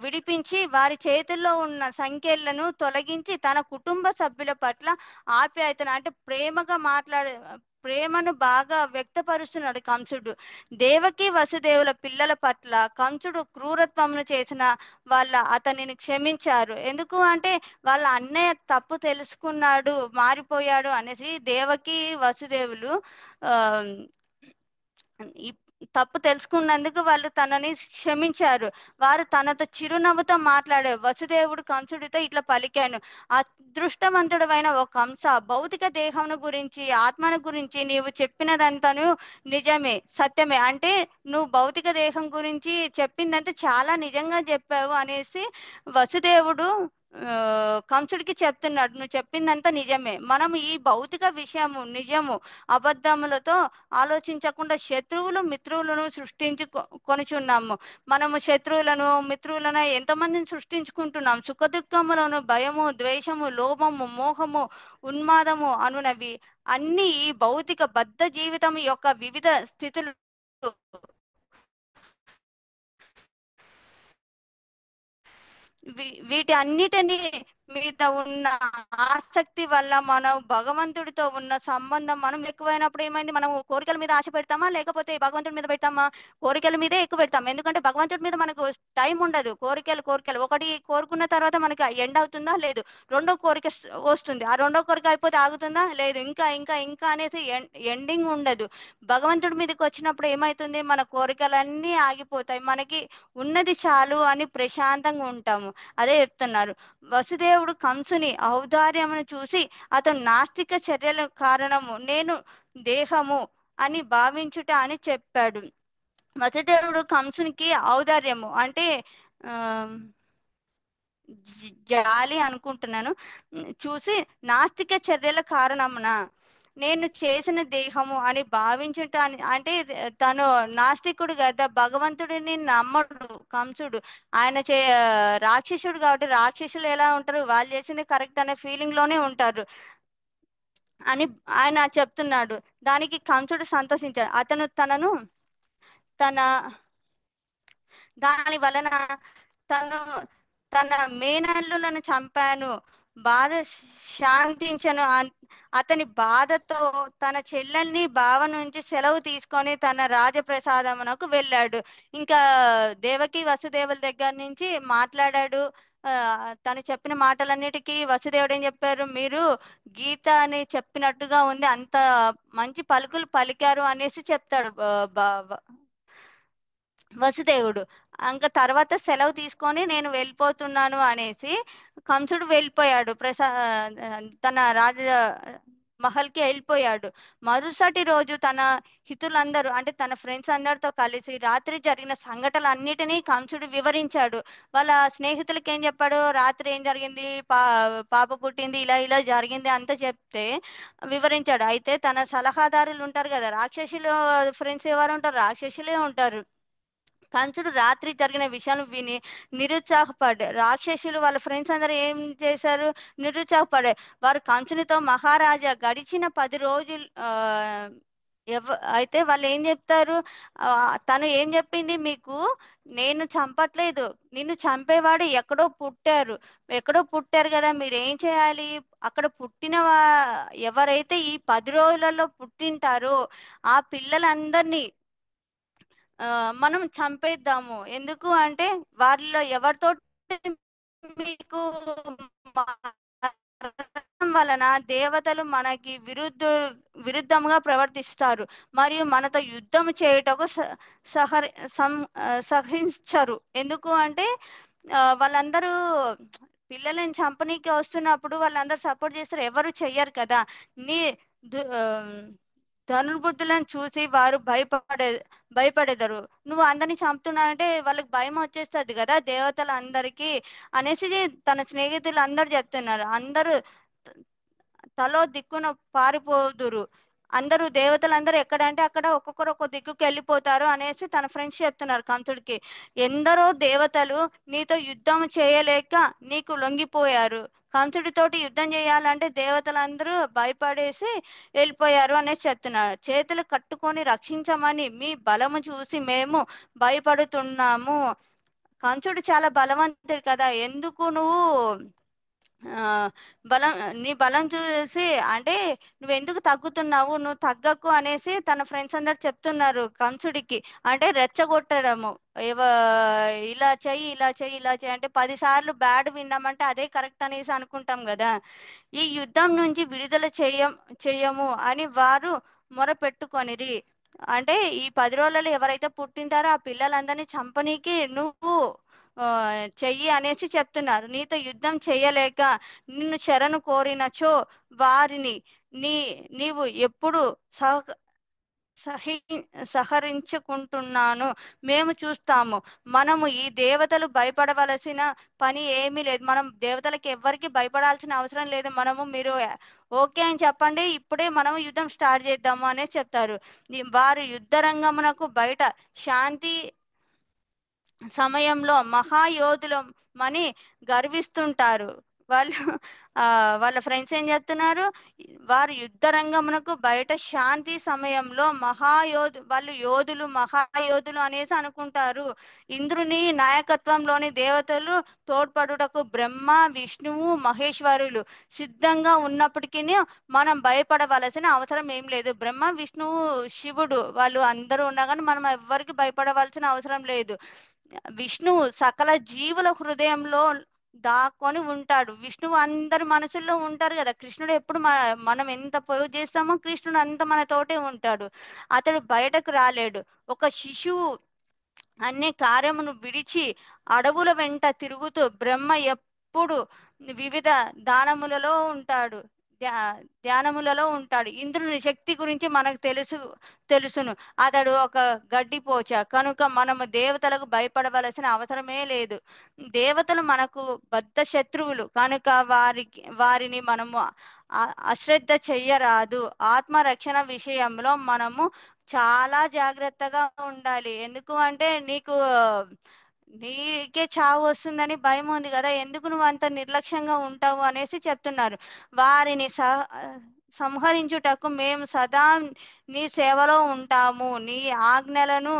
విడిపించి వారి చేతుల్లో ఉన్న సంఖ్యలను తొలగించి తన కుటుంబ సభ్యుల పట్ల ఆప్యాయతను అంటే ప్రేమను బాగా వ్యక్తపరుస్తున్నాడు కంసుడు. దేవకి వసుదేవుల పిల్లల పట్ల కంసుడు క్రూరత్వమును చేసిన అతనిని క్షమించారు. ఎందుకు అంటే వాళ్ళ అన్నయ్య తప్పు తెలుసుకున్నాడు, మారిపోయాడు అనేసి దేవకి వసుదేవులు ఆ తప్పు తెలుసుకున్నందుకు వాళ్ళు తనని క్షమించారు. వారు తనతో చిరునవ్వుతో మాట్లాడారు. వసుదేవుడు కంసుడితో ఇట్లా పలికాను, అదృష్టవంతుడైన ఒక కంస, భౌతిక దేహం గురించి ఆత్మను గురించి నీవు చెప్పినదంతను నిజమే, సత్యమే. అంటే నువ్వు భౌతిక దేహం గురించి చెప్పిందంతా చాలా నిజంగా చెప్పావు అనేసి వసుదేవుడు కంసుడికి చెప్తున్నాడు, నువ్వు చెప్పిందంతా నిజమే. మనం ఈ భౌతిక విషయము నిజము అబద్ధములతో ఆలోచించకుండా శత్రువులు మిత్రులను కొనుచున్నాము. మనము శత్రువులను మిత్రులను ఎంతమందిని సృష్టించుకుంటున్నాం. సుఖదుఖములను భయము, ద్వేషము, లోభము, మోహము, ఉన్మాదము అనునవి అన్ని ఈ భౌతిక బద్ధ జీవితం యొక్క వివిధ స్థితులు. వీటి అన్నిటినీ మీద ఉన్న ఆసక్తి వల్ల మనం భగవంతుడితో ఉన్న సంబంధం మనం ఎక్కువైనప్పుడు ఏమైంది, మనం కోరికల మీద ఆశ పెడతామా లేకపోతే భగవంతుడి మీద పెడతామా? కోరికల మీదే ఎక్కువ పెడతాం. ఎందుకంటే భగవంతుడి మీద మనకు టైం ఉండదు. కోరికలు ఒకటి కోరుకున్న తర్వాత మనకి ఎండ్ అవుతుందా? లేదు. రెండో కోరిక వస్తుంది, ఆ రెండో కోరిక అయిపోతే ఆగుతుందా? లేదు. ఇంకా ఇంకా ఇంకా అనేసి ఎండింగ్ ఉండదు. భగవంతుడి మీదకి వచ్చినప్పుడు ఏమైతుంది, మన కోరికలన్నీ ఆగిపోతాయి, మనకి ఉన్నది చాలు అని ప్రశాంతంగా ఉంటాము. అదే చెప్తున్నారు. వసుదేవుడు కంసుని ఔదార్యమును చూసి అతను నాస్తిక చర్యల కారణము నేను దేహము అని భావించుట అని చెప్పాడు. వసుదేవుడు కంసునికి ఔదార్యము అంటే ఆ జాలి అనుకుంటున్నాను చూసి నాస్తిక చర్యల కారణమున నేను చేసిన దేహము అని భావించుట అంటే తను నాస్తికుడు కదా, భగవంతుడిని నమ్మడు కంసుడు. ఆయన రాక్షసుడు కాబట్టి రాక్షసులు ఎలా ఉంటారు, వాళ్ళు చేసింది కరెక్ట్ అనే ఫీలింగ్ లోనే ఉంటారు అని ఆయన చెప్తున్నాడు. దానికి కంసుడు సంతోషించాడు. అతను తన దాని వలన తను తన మేనల్లులను చంపాను, బాధ శాంతించను అతని బాధతో తన చెల్లెల్ని బావ నుంచి సెలవు తీసుకొని తన రాజప్రసాదమునకు వెళ్ళాడు. ఇంకా దేవకి వసుదేవుల దగ్గర నుంచి మాట్లాడాడు. తను చెప్పిన మాటలన్నిటికీ వసుదేవుడు ఏం చెప్పారు, మీరు గీత అని చెప్పినట్టుగా ఉంది, అంత మంచి పలుకులు పలికారు అనేసి చెప్తాడు వసుదేవుడు. ఇంకా తర్వాత సెలవు తీసుకొని నేను వెళ్ళిపోతున్నాను అనేసి కంసుడు వెళ్ళిపోయాడు. తన రాజ మహల్కి వెళ్ళిపోయాడు. మరుసటి రోజు తన హితులందరూ అంటే తన ఫ్రెండ్స్ అందరితో కలిసి రాత్రి జరిగిన సంఘటనలన్నిటినీ కంసుడు వివరించాడు. వాళ్ళ స్నేహితులకి ఏం చెప్పాడు, రాత్రి ఏం జరిగింది, పాప పుట్టింది, ఇలా ఇలా జరిగింది అంతా చెప్తే వివరించాడు. అయితే తన సలహాదారులు ఉంటారు కదా, రాక్షసులు ఫ్రెండ్స్ ఎవరు ఉంటారు, రాక్షసులే ఉంటారు. కంసుడు రాత్రి జరిగిన విషయాలు విని నిరుత్సాహపడ్డారు. రాక్షసులు వాళ్ళ ఫ్రెండ్స్ అందరూ ఏం చేశారు, నిరుత్సాహపడ్డారు. వారు కంసునితో, మహారాజా గడిచిన 10 రోజులు అయితే వాళ్ళు ఏం చెప్తారు, తను ఏం చెప్పింది మీకు, నేను చంపట్లేదు, నిన్ను చంపేవాడు ఎక్కడో పుట్టారు కదా, మీరు ఏం చేయాలి, అక్కడ పుట్టిన ఎవరైతే ఈ 10 రోజులలో పుట్టింటారో ఆ పిల్లలందరినీ మనం చంపేద్దాము. ఎందుకు అంటే వారిలో ఎవరితో మీకు వలన దేవతలు మనకి విరుద్ధంగా ప్రవర్తిస్తారు మరియు మనతో యుద్ధం చేయుటకు సహరి సహించరు. ఎందుకు అంటే వాళ్ళందరూ పిల్లలని చంపనీకి వస్తున్నప్పుడు వాళ్ళందరూ సపోర్ట్ చేస్తారు, ఎవరు చెయ్యరు కదా. నీ ధనుర్బుద్ధులను చూసి వారు భయపడేదారు. నువ్వు అందరిని చంపుతున్నానంటే వాళ్ళకి భయం వచ్చేస్తుంది కదా దేవతలందరికీ అనేసి తన స్నేహితులు అందరు చెప్తున్నారు. అందరూ తలో దిక్కున పారిపోదురు. అందరూ దేవతలందరూ ఎక్కడంటే అక్కడ ఒక్కొక్కరు ఒక్కొక్క దిక్కుకి వెళ్ళిపోతారు అనేసి తన ఫ్రెండ్స్ చెప్తున్నారు కంసుడికి. ఎందరో దేవతలు నీతో యుద్ధం చేయలేక నీకు లొంగిపోయారు. కంసుడితోటి యుద్ధం చేయాలంటే దేవతలందరూ భయపడేసి వెళ్ళిపోయారు అనేసి చెప్తున్నారు. చేతులు కట్టుకొని రక్షించమని మీ బలము చూసి మేము భయపడుతున్నాము. కంసుడు చాలా బలవంతుడు కదా, ఎందుకు నువ్వు ఆ బలం నీ బలం చూసి అంటే నువ్వు ఎందుకు తగ్గుతున్నావు, నువ్వు తగ్గకు అనేసి తన ఫ్రెండ్స్ అందరు చెప్తున్నారు కంసుడికి. అంటే రెచ్చగొట్టడము, ఏవ ఇలా చెయ్యి ఇలా చెయ్యి ఇలా చెయ్యి అంటే 10 సార్లు బ్యాడ్ విన్నామంటే అదే కరెక్ట్ అనేసి అనుకుంటాం కదా. ఈ యుద్ధం నుంచి విడుదల చెయ్యము అని వారు మొరపెట్టుకొనిరి. అంటే ఈ 10 రోజులలో ఎవరైతే పుట్టింటారో ఆ పిల్లలందరినీ చంపనీకి నువ్వు చెయ్యి అనేసి చెప్తున్నారు. నీతో యుద్ధం చెయ్యలేక నిన్ను శరణు కోరినచో వారిని నీ నీవు ఎప్పుడు సహి సహరించుకుంటున్నాను మేము చూస్తాము. మనము ఈ దేవతలు భయపడవలసిన పని ఏమీ లేదు. మనం దేవతలకి ఎవ్వరికి భయపడాల్సిన అవసరం లేదు. మనము మీరు ఓకే అని చెప్పండి, ఇప్పుడే మనం యుద్ధం స్టార్ట్ చేద్దాము అనేసి చెప్తారు. వారు యుద్ధ రంగమునకు బయట శాంతి సమయంలో మహాయోధులం అని గర్విస్తుంటారు వాళ్ళు. వాళ్ళ ఫ్రెండ్స్ ఏం చెప్తున్నారు, వారు యుద్ధ రంగమునకు బయట శాంతి సమయంలో వాళ్ళు యోధులు మహాయోధులు అనేసి అనుకుంటారు. ఇంద్రుని నాయకత్వంలోని దేవతలు తోడ్పడుటకు బ్రహ్మ విష్ణువు మహేశ్వరులు సిద్ధంగా ఉన్నప్పటికీ మనం భయపడవలసిన అవసరం ఏం లేదు. బ్రహ్మ విష్ణువు శివుడు వాళ్ళు అందరూ ఉన్నా కానీ మనం ఎవ్వరికి భయపడవలసిన అవసరం లేదు. విష్ణువు సకల జీవుల హృదయంలో దాక్కొని ఉంటాడు. విష్ణువు అందరి మనసుల్లో ఉంటారు కదా. కృష్ణుడు ఎప్పుడు మనం ఎంత పూజ చేస్తామో కృష్ణుడు అంత మనతోటే ఉంటాడు. అతడు బయటకు రాలేడు. ఒక శిశువు అన్ని కార్యమును విడిచి అడవుల వెంట తిరుగుతూ బ్రహ్మ ఎప్పుడు వివిధ దానములలో ఉంటాడు ధ్యానములలో ఉంటాడు. ఇంద్రుని శక్తి గురించి మనకు తెలుసును. అతడు ఒక గడ్డిపోచ కనుక మనము దేవతలకు భయపడవలసిన అవసరమే లేదు. దేవతలు మనకు బద్ధ శత్రువులు కనుక వారిని మనము అశ్రద్ధ చెయ్యరాదు. ఆత్మరక్షణ విషయంలో మనము చాలా జాగ్రత్తగా ఉండాలి. ఎందుకు అంటే నీకే చావు వస్తుందని భయం ఉంది కదా, ఎందుకు నువ్వు అంత నిర్లక్ష్యంగా ఉంటావు అనేసి చెప్తున్నారు. వారిని సంహరించుటకు మేము సదా నీ సేవలో ఉంటాము. నీ ఆజ్ఞలను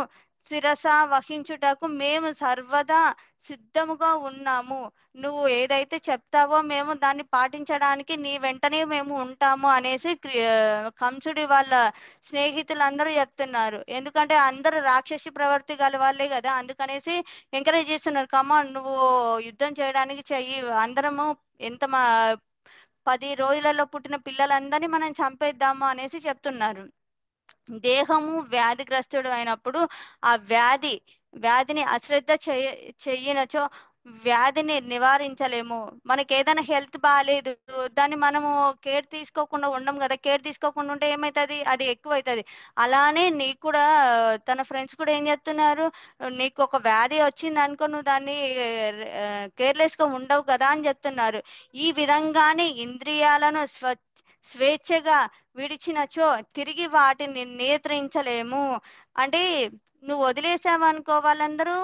శిరస వహించుటకు మేము సర్వదా సిద్ధముగా ఉన్నాము. నువ్వు ఏదైతే చెప్తావో మేము దాన్ని పాటించడానికి నీ వెంటనే మేము ఉంటాము అనేసి కంసుడి వాళ్ళ స్నేహితులందరూ చెప్తున్నారు. ఎందుకంటే అందరూ రాక్షసి ప్రవర్తి గల వాళ్ళే కదా, అందుకనేసి ఎంకరేజ్ చేస్తున్నారు. కమాన్ నువ్వు యుద్ధం చేయడానికి చెయ్యి, అందరము ఎంత 10 రోజులలో పుట్టిన పిల్లలందరినీ మనం చంపేద్దాము అనేసి చెప్తున్నారు. దేహము వ్యాధిగ్రస్తుడు అయినప్పుడు ఆ వ్యాధిని అశ్రద్ధ చెయ్యనచో వ్యాధిని నివారించలేము. మనకి ఏదైనా హెల్త్ బాగాలేదు, దాన్ని మనము కేర్ తీసుకోకుండా ఉండం కదా. కేర్ తీసుకోకుండా ఉంటే ఏమవుతుంది, అది ఎక్కువ అవుతుంది. అలానే నీకు కూడా తన ఫ్రెండ్స్ కూడా ఏం చెప్తున్నారు, నీకు ఒక వ్యాధి వచ్చింది అనుకో నువ్వు దాన్ని కేర్లెస్ గా ఉండవు కదా అని చెప్తున్నారు. ఈ విధంగానే ఇంద్రియాలను స్వేచ్ఛగా విడిచినచో తిరిగి వాటిని నియంత్రించలేము. అంటే నువ్వు వదిలేసావనుకో వాళ్ళందరూ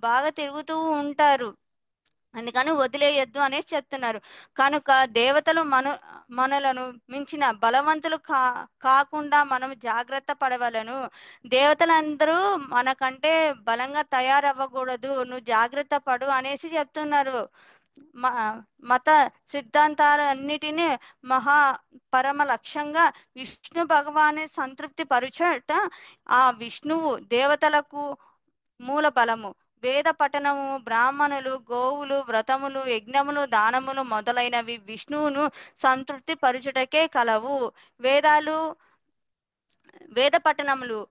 బాగా తిరుగుతూ ఉంటారు, అందుకని వదిలేయద్దు అనేసి చెప్తున్నారు. కనుక దేవతలు మనలను మించిన బలవంతులు కాకుండా మనం జాగ్రత్త పడవలను. దేవతలందరూ మనకంటే బలంగా తయారవ్వకూడదు, నువ్వు జాగ్రత్త పడు అనేసి చెప్తున్నారు. మత సిద్ధాంతాలన్నిటినీ పరమ లక్ష్యంగా విష్ణు భగవాను సంతృప్తి పరుచట ఆ విష్ణువు దేవతలకు మూల బలము. వేద పఠనము, బ్రాహ్మణులు, గోవులు, వ్రతములు, యజ్ఞములు, దానములు మొదలైనవి విష్ణువును సంతృప్తి పరుచుటకే కలవు. వేదాలు, వేద పఠనములు,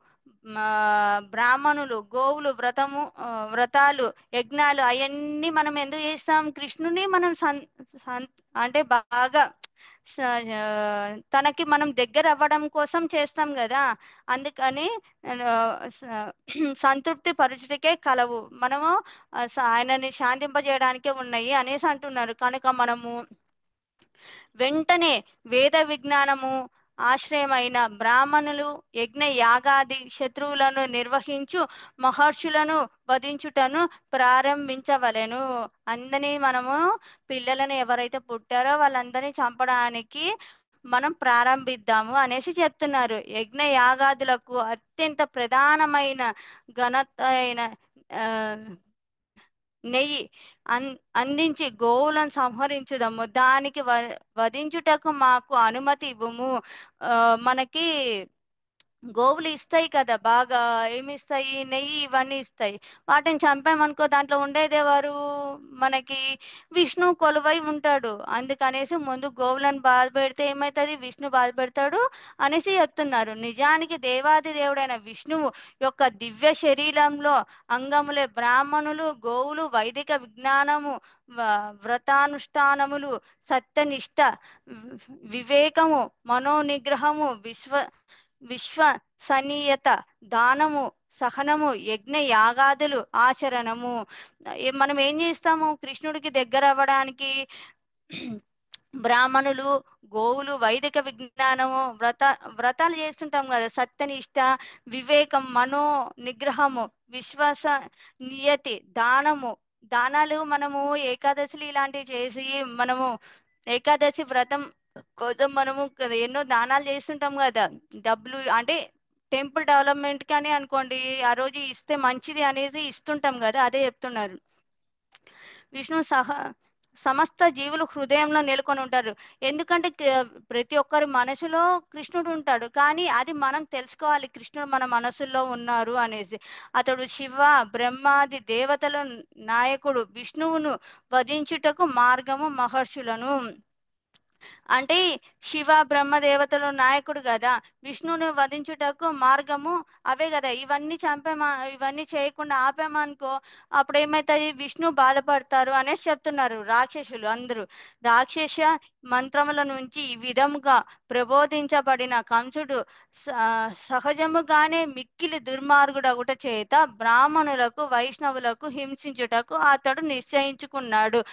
బ్రాహ్మణులు, గోవులు, వ్రతాలు, యజ్ఞాలు అవన్నీ మనం ఎందుకు చేస్తాం? కృష్ణుని మనం అంటే బాగా స- ఆ, తనకి మనం దగ్గర అవ్వడం కోసం చేస్తాం కదా. అందుకని ఆ, స- సంతృప్తి పరుచుటకే కలవు. మనము ఆయనని శాంతింపజేయడానికే ఉన్నాయి అనేసి అంటున్నారు. కనుక మనము వెంటనే వేద విజ్ఞానము ఆశ్రయమైన బ్రాహ్మణులు యజ్ఞ యాగాది శత్రువులను నిర్వహించు మహర్షులను వధించుటను ప్రారంభించవలెను. అందరినీ మనము పిల్లలను ఎవరైతే పుట్టారో వాళ్ళందరినీ చంపడానికి మనం ప్రారంభిద్దాము అనేసి చెప్తున్నారు. యజ్ఞ యాగాదులకు అత్యంత ప్రధానమైన ఘనత అయిన ఆ, నెయ్యి అన్ అందించి గోవులను సంహరించుదము. దానికి వధించుటకు మాకు అనుమతి ఇవ్వము. ఆ, మనకి గోవులు ఇస్తాయి కదా, బాగా ఏమి ఇస్తాయి? నెయ్యి ఇవన్నీ ఇస్తాయి. వాటిని చంపామనుకో దాంట్లో ఉండేదెవరు? మనకి విష్ణు కొలువై ఉంటాడు. అందుకనేసి ముందు గోవులను బాధ పెడితే ఏమవుతుంది? విష్ణు బాధ పెడతాడు అనేసి చెప్తున్నారు. నిజానికి దేవాది దేవుడైన విష్ణువు యొక్క దివ్య శరీరంలో అంగములే బ్రాహ్మణులు, గోవులు, వైదిక విజ్ఞానము, వ్రతానుష్ఠానములు, సత్యనిష్ట, వివేకము, మనోనిగ్రహము, విశ్వసనీయత, దానము, సహనము, యజ్ఞ యాగాదులు, ఆచరణము. మనం ఏం చేస్తాము కృష్ణుడికి దగ్గర అవ్వడానికి? బ్రాహ్మణులు, గోవులు, వైదిక విజ్ఞానము, వ్రతాలు చేస్తుంటాం కదా, సత్యనిష్ట, వివేకం, మనో నిగ్రహము, విశ్వాస నియతి, దానము. దానాలు మనము ఏకాదశిలు ఇలాంటివి చేసి మనము ఏకాదశి వ్రతం కోసం మనము ఎన్నో దానాలు చేస్తుంటాం కదా. డబ్బులు అంటే టెంపుల్ డెవలప్మెంట్ కి అని అనుకోండి, ఆ రోజు ఇస్తే మంచిది అనేసి ఇస్తుంటాం కదా, అదే చెప్తున్నారు. విష్ణు సమస్త జీవులు హృదయంలో నెలకొని ఉంటారు. ఎందుకంటే ప్రతి ఒక్కరి మనసులో కృష్ణుడు ఉంటాడు. కానీ అది మనం తెలుసుకోవాలి, కృష్ణుడు మన మనసుల్లో ఉన్నారు అనేసి. అతడు శివ బ్రహ్మాది దేవతల నాయకుడు. విష్ణువును వధించుటకు మార్గము మహర్షులను. అంటే శివ బ్రహ్మ దేవతలు నాయకుడు కదా, విష్ణువుని వధించుటకు మార్గము అవే కదా. ఇవన్నీ ఇవన్నీ చేయకుండా ఆపామనుకో అప్పుడు ఏమవుతుంది? విష్ణు బాధపడతారు అనేసి చెప్తున్నారు రాక్షసులు అందరూ. రాక్షస మంత్రముల నుంచి ఈ విధముగా ప్రబోధించబడిన కంసుడు సహజముగానే మిక్కిలి దుర్మార్గుడగుట చేత బ్రాహ్మణులకు వైష్ణవులకు హింసించుటకు అతడు నిశ్చయించుకున్నాడు.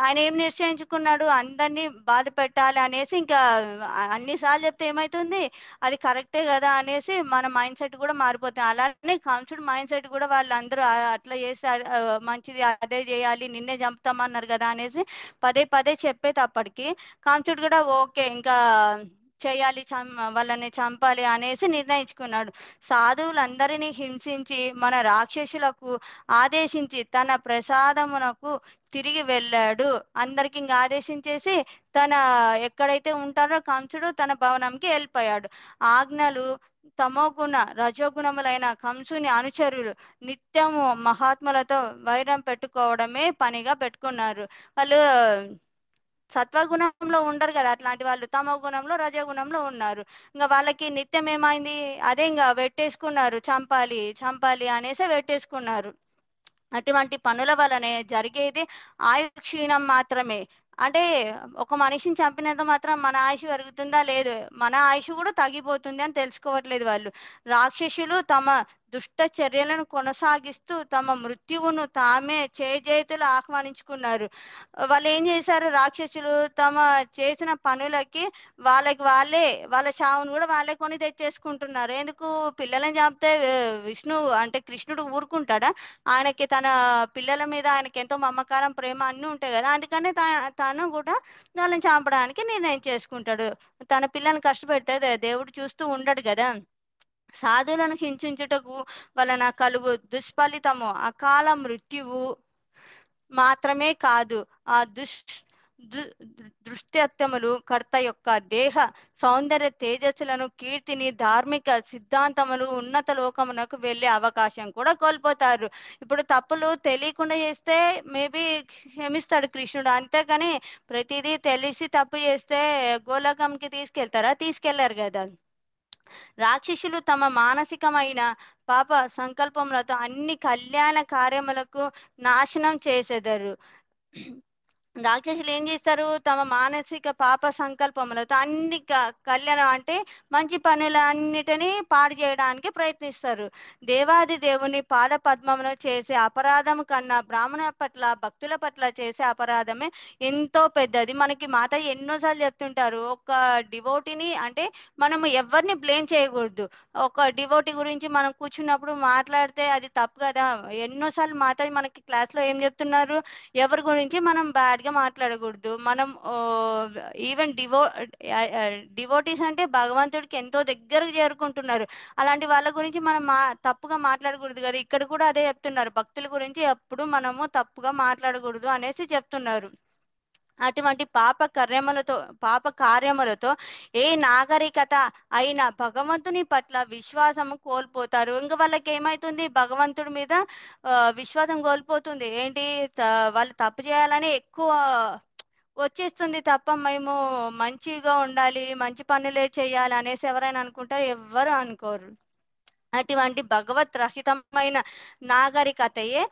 ఆయన ఏం నిశ్చయించుకున్నాడు? అందరినీ బాధ పెట్టాలి అనేసి. ఇంకా అన్నిసార్లు చెప్తే ఏమవుతుంది? అది కరెక్టే కదా అనేసి మన మైండ్ సెట్ కూడా మారిపోతుంది. అలానే కంసుడు మైండ్ సెట్ కూడా వాళ్ళందరూ అట్లా చేస్తే మంచిది, అదే చేయాలి, నిన్నే చంపుతామన్నారు కదా అనేసి పదే పదే చెప్పేటప్పటికి కంసుడు కూడా ఓకే ఇంకా చేయాలి, వాళ్ళని చంపాలి అనేసి నిర్ణయించుకున్నాడు. సాధువులందరినీ హింసించి మన రాక్షసులకు ఆదేశించి తన ప్రసాదమునకు తిరిగి వెళ్ళాడు. అందరికి ఇంకా ఆదేశించేసి తన ఎక్కడైతే ఉంటారో కంసుడు తన భవనంకి వెళ్ళిపోయాడు. ఆజ్ఞలు తమోగుణ రజోగుణములైన కంసుని అనుచరులు నిత్యము మహాత్ములతో వైరం పెట్టుకోవడమే పనిగా పెట్టుకున్నారు. వాళ్ళు సత్వగుణంలో ఉండరు కదా, అట్లాంటి వాళ్ళు తమో గుణంలో రజోగుణంలో ఉన్నారు. ఇంకా వాళ్ళకి నిత్యం ఏమైంది? అదే ఇంకా వెట్టేసుకున్నారు, చంపాలి చంపాలి అనేసి వెట్టేసుకున్నారు. అటువంటి పనుల వలనే జరిగేది ఆయుక్షీణం మాత్రమే. అంటే ఒక మనిషిని చంపినంత మాత్రం మన ఆయుష్ పెరుగుతుందా? లేదు, మన ఆయుష్ కూడా తగ్గిపోతుంది అని తెలుసుకోవట్లేదు వాళ్ళు. రాక్షసులు తమ దుష్ట చర్యలను కొనసాగిస్తూ తమ మృత్యువును తామే చేజేతులు ఆహ్వానించుకున్నారు. వాళ్ళు ఏం చేశారు? రాక్షసులు తమ చేసిన పనులకి వాళ్ళే వాళ్ళ చావును కూడా వాళ్ళే కొని తెచ్చేసుకుంటున్నారు. ఎందుకు? పిల్లలని చంపితే విష్ణు అంటే కృష్ణుడు ఊరుకుంటాడా? ఆయనకి తన పిల్లల మీద ఆయనకి ఎంతో మమకారం, ప్రేమ అన్నీ ఉంటాయి కదా. అందుకని తను కూడా వాళ్ళని చంపడానికి నిర్ణయం చేసుకుంటాడు. తన పిల్లల్ని కష్టపెడితే దేవుడు చూస్తూ ఉండడు కదా. సాధువులను హింసించుటకు వలన కలుగు దుష్ఫలితము అకాల మృత్యువు మాత్రమే కాదు, ఆ దృష్ట్యత్యములు కర్త యొక్క దేహ సౌందర్య తేజస్సులను, కీర్తిని, ధార్మిక సిద్ధాంతములు, ఉన్నత లోకమునకు వెళ్ళే అవకాశం కూడా కోల్పోతారు. ఇప్పుడు తప్పులు తెలియకుండా చేస్తే మేబీ క్షమిస్తాడు కృష్ణుడు, అంతేగాని ప్రతిదీ తెలిసి తప్పు చేస్తే గోలోకంకి తీసుకెళ్తారా? తీసుకెళ్లారు కదా. రాక్షసులు తమ మానసికమైన పాప సంకల్పములతో అన్ని కళ్యాణ కార్యములకు నాశనం చేసెదరు. రాక్షసులు ఏం చేస్తారు? తమ మానసిక పాప సంకల్పములతో అన్ని కళ్యాణం అంటే మంచి పనులన్నిటినీ పాడు చేయడానికి ప్రయత్నిస్తారు. దేవాది దేవుని పాద పద్మమును చేసే అపరాధం కన్నా బ్రాహ్మణ పట్ల, భక్తుల పట్ల చేసే అపరాధమే ఎంతో పెద్దది. మనకి మాత ఎన్నోసార్లు చెప్తుంటారు, ఒక డివోటీని అంటే మనము ఎవరిని బ్లేమ్ చేయకూడదు. ఒక డివోటీ గురించి మనం కూర్చున్నప్పుడు మాట్లాడితే అది తప్పు కదా. ఎన్నోసార్లు మాత మనకి క్లాస్లో ఏం చెప్తున్నారు? ఎవరి గురించి మనం బ్యాడ్ గా మాట్లాడకూడదు. మనం ఈవెన్ డివోటీస్ అంటే భగవంతుడికి ఎంతో దగ్గరకు చేరుకుంటున్నారు. అలాంటి వాళ్ళ గురించి మనం తప్పుగా మాట్లాడకూడదు కదా. ఇక్కడ కూడా అదే చెప్తున్నారు, భక్తుల గురించి ఎప్పుడు మనము తప్పుగా మాట్లాడకూడదు అనేసి చెప్తున్నారు. అటువంటి పాప కార్యములతో ఏ నాగరికత అయినా భగవంతుని పట్ల విశ్వాసము కోల్పోతారు. ఇంకా వాళ్ళకి ఏమైతుంది? భగవంతుడి మీద విశ్వాసం కోల్పోతుంది. ఏంటి? వాళ్ళు తప్పు చేయాలని ఎక్కువ వచ్చేస్తుంది తప్ప మేము మంచిగా ఉండాలి, మంచి పనులే చేయాలి అనేసి ఎవరైనా అనుకుంటారు? ఎవ్వరు అనుకోరు. అటువంటి భగవత్ రహితమైన నాగరికతయే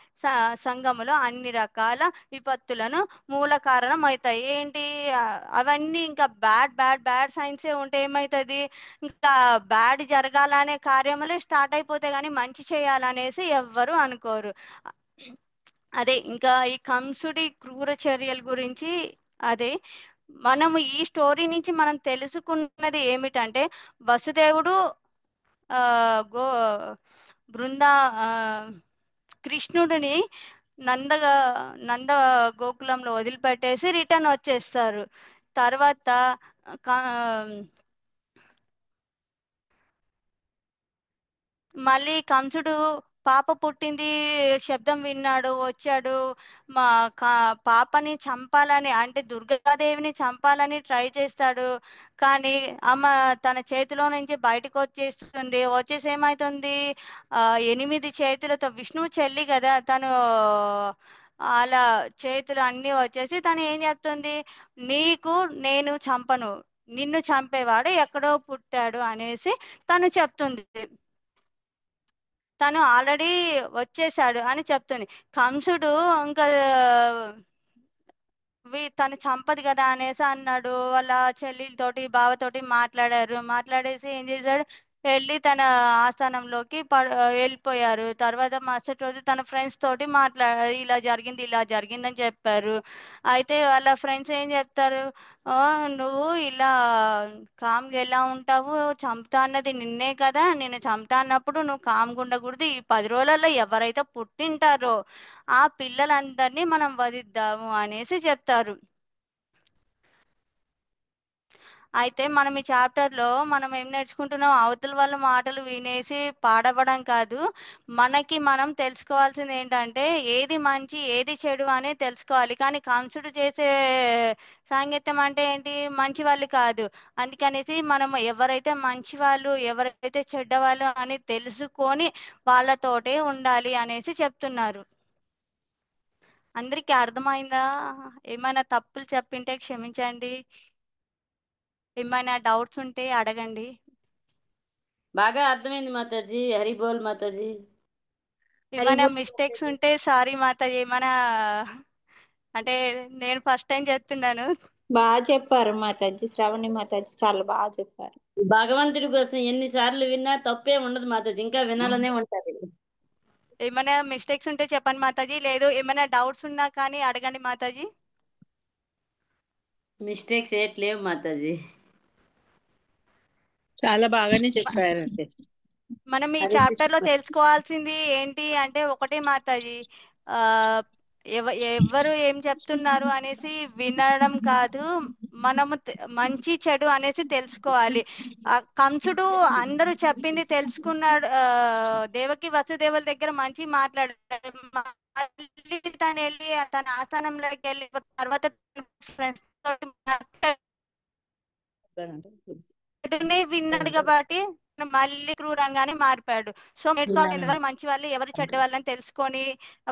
సంఘములో అన్ని రకాల విపత్తులను మూల కారణం అవుతాయి. ఏంటి? అవన్నీ ఇంకా బ్యాడ్ బ్యాడ్ బ్యాడ్ సైన్సే ఉంటే ఏమవుతుంది? ఇంకా బ్యాడ్ జరగాలనే కార్యములే స్టార్ట్ అయిపోతాయి, కానీ మంచి చేయాలనేసి ఎవ్వరు అనుకోరు. అదే ఇంకా ఈ కంసుడి క్రూర చర్యల గురించి అదే మనము ఈ స్టోరీ నుంచి మనం తెలుసుకున్నది ఏమిటంటే, వసుదేవుడు ఆ గో బృందా కృష్ణుడిని నంద గోకులంలో వదిలిపెట్టేసి రిటర్న్ వచ్చేస్తారు. తర్వాత మళ్ళీ కంసుడు పాప పుట్టింది శబ్దం విన్నాడు, వచ్చాడు. మా పాపని చంపాలని అంటే దుర్గాదేవిని చంపాలని ట్రై చేస్తాడు. కానీ అమ్మ తన చేతిలో నుంచి బయటకు వచ్చేస్తుంది. వచ్చేసి ఏమవుతుంది? 8 చేతులతో, విష్ణువు చెల్లి కదా తను, అలా చేతులు అన్నీ వచ్చేసి తను ఏం చెప్తుంది? నీకు నేను చంపను, నిన్ను చంపేవాడు ఎక్కడో పుట్టాడు అనేసి తను చెప్తుంది. తను ఆల్రెడీ వచ్చేసాడు అని చెప్తుంది. కంసుడు ఇంకా తను చంపదు కదా అనేసి అన్నాడు. వాళ్ళ చెల్లెలతోటి బావతోటి మాట్లాడేసి ఏం చేశాడు? వెళ్ళి తన ఆస్థానంలోకి వెళ్ళిపోయారు. తర్వాత మరుసటి రోజు తన ఫ్రెండ్స్ తోటి ఇలా జరిగిందని చెప్పారు. అయితే వాళ్ళ ఫ్రెండ్స్ ఏం చెప్తారు? నువ్వు ఇలా కామ్గా ఎలా ఉంటావు? చంపుతా అన్నది నిన్నే కదా, నేను చంపుతా అన్నప్పుడు నువ్వు కామ్గా ఉండకూడదు. ఈ 10 రోజులలో ఎవరైతే పుట్టింటారో ఆ పిల్లలందరినీ మనం వధిద్దాము అనేసి చెప్తారు. అయితే మనం ఈ చాప్టర్లో మనం ఏం నేర్చుకుంటున్నాం? అవతల వాళ్ళ మాటలు వినేసి పాడవడం కాదు, మనకి మనం తెలుసుకోవాల్సింది ఏంటంటే ఏది మంచి ఏది చెడు అనేది తెలుసుకోవాలి. కానీ కంసుడు చేసే సాంగత్యం అంటే ఏంటి? మంచి వాళ్ళు కాదు. అందుకనేసి మనం ఎవరైతే మంచి వాళ్ళు ఎవరైతే చెడ్డవాళ్ళు అని తెలుసుకొని వాళ్ళతోటే ఉండాలి అనేసి చెప్తున్నారు. అందరికీ అర్థమైందా? ఏమైనా తప్పులు చెప్పింటే క్షమించండి, ఏమైనా డౌట్స్ ఉంటే అడగండి. బాగా అర్థమైంది మాతాజీ. హరిబోల్ మాతాజీ. ఏమైనా మిస్టేక్స్ ఉంటే సారీ మాతాజీ. ఏమైనా అంటే నేను ఫస్ట్ టైం చెప్తున్నాను. బాగా చెప్పారు మాతాజీ, శ్రావణి మాతాజీ చాలా బాగా చెప్పారు. భగవంతుడి కోసం ఎన్నిసార్లు విన్నా తప్పే ఉండదు మాతాజీ, ఇంకా వినాలనే ఉంటది. ఏమైనా మిస్టేక్స్ ఉంటే చెప్పండి మాతాజీ, లేదు ఏమైనా డౌట్స్ ఉన్నా కానీ అడగండి మాతాజీ. మిస్టేక్స్ ఏట్లేవు మాతాజీ, చాలా బాగానే చెప్పారండి. మనం ఈ చాప్టర్ లో తెలుసుకోవాల్సింది ఏంటి అంటే ఒకటే మాతాజీ, ఎవరు ఏం చెప్తున్నారు అనేసి వినడం కాదు, మనము మంచి చెడు అనేసి తెలుసుకోవాలి. కంసుడు అందరూ చెప్పింది తెలుసుకున్నాడు. దేవకి వసుదేవుల దగ్గర మంచి మాట్లాడాడు. మళ్ళీ తను వెళ్ళి తన ఆస్థానంలోకి వెళ్ళి తర్వాత ఫ్రెండ్స్ తోటి మాట్లాడుతూనే విన్నాడు కాబట్టి మళ్ళీ క్రూరంగానే మారిపోయాడు. సో ఎందువల్ల మంచి వాళ్ళు ఎవరు చెడ్డ వాళ్ళని తెలుసుకొని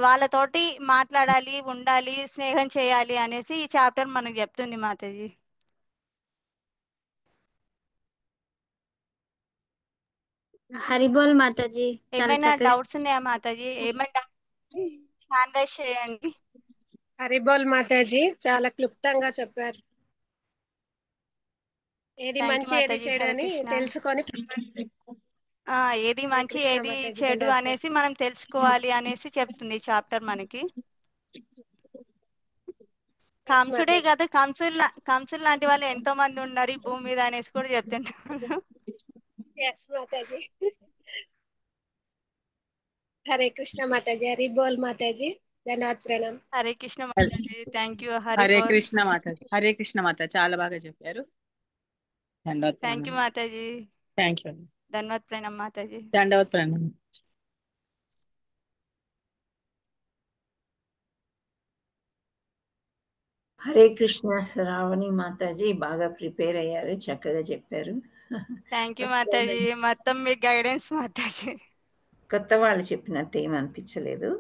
వాళ్ళతోటి మాట్లాడాలి, ఉండాలి, స్నేహం చేయాలి అనేసి ఈ చాప్టర్ మనకు చెప్తుంది మాతాజీ. హరిబోల్ మాతాజీ. ఏమైనా డౌట్స్ ఉన్నాయా మాతాజీ? ఏమైనా హ్యాండ్ రైజ్ చేయండి. హరిబోల్ మాతాజీ, చాలా క్లుప్తంగా చెప్పారు. ఏది మంచి ఏది చెడు అని తెలుసుకొని ఏది మంచి ఏది చెడు అనేసి మనం తెలుసుకోవాలి అనేసి చెప్తుంది చాప్టర్ మనకి. కంసుడే కదా, కంసులు లాంటి వాళ్ళు ఎంతో మంది ఉన్నారు ఈ భూమి మీద అనేసి కూడా చెప్తుంటారు. హరే కృష్ణ మాతాజీ. హరి బోల్ మాతాజీ. ధన్యవాద ప్రణామ్. హరే కృష్ణ మాతాజీ. Thank you. హరే కృష్ణ మాతాజీ. హరే కృష్ణ మాతాజీ, చాలా బాగా చెప్పారు. Thank you Mataji. Thank you. ధన్యవాద ప్రణామ్ మాతాజీ. దండవత్ ప్రణామ్. హరే కృష్ణ శ్రావణి మాతాజీ, బాగా ప్రిపేర్ అయ్యారు, చక్కగా చెప్పారు. Thank you Mataji. మొత్తం మీ గైడెన్స్ మాతాజీ. కొత్త వాళ్ళు చెప్పినట్టు ఏం అనిపించలేదు.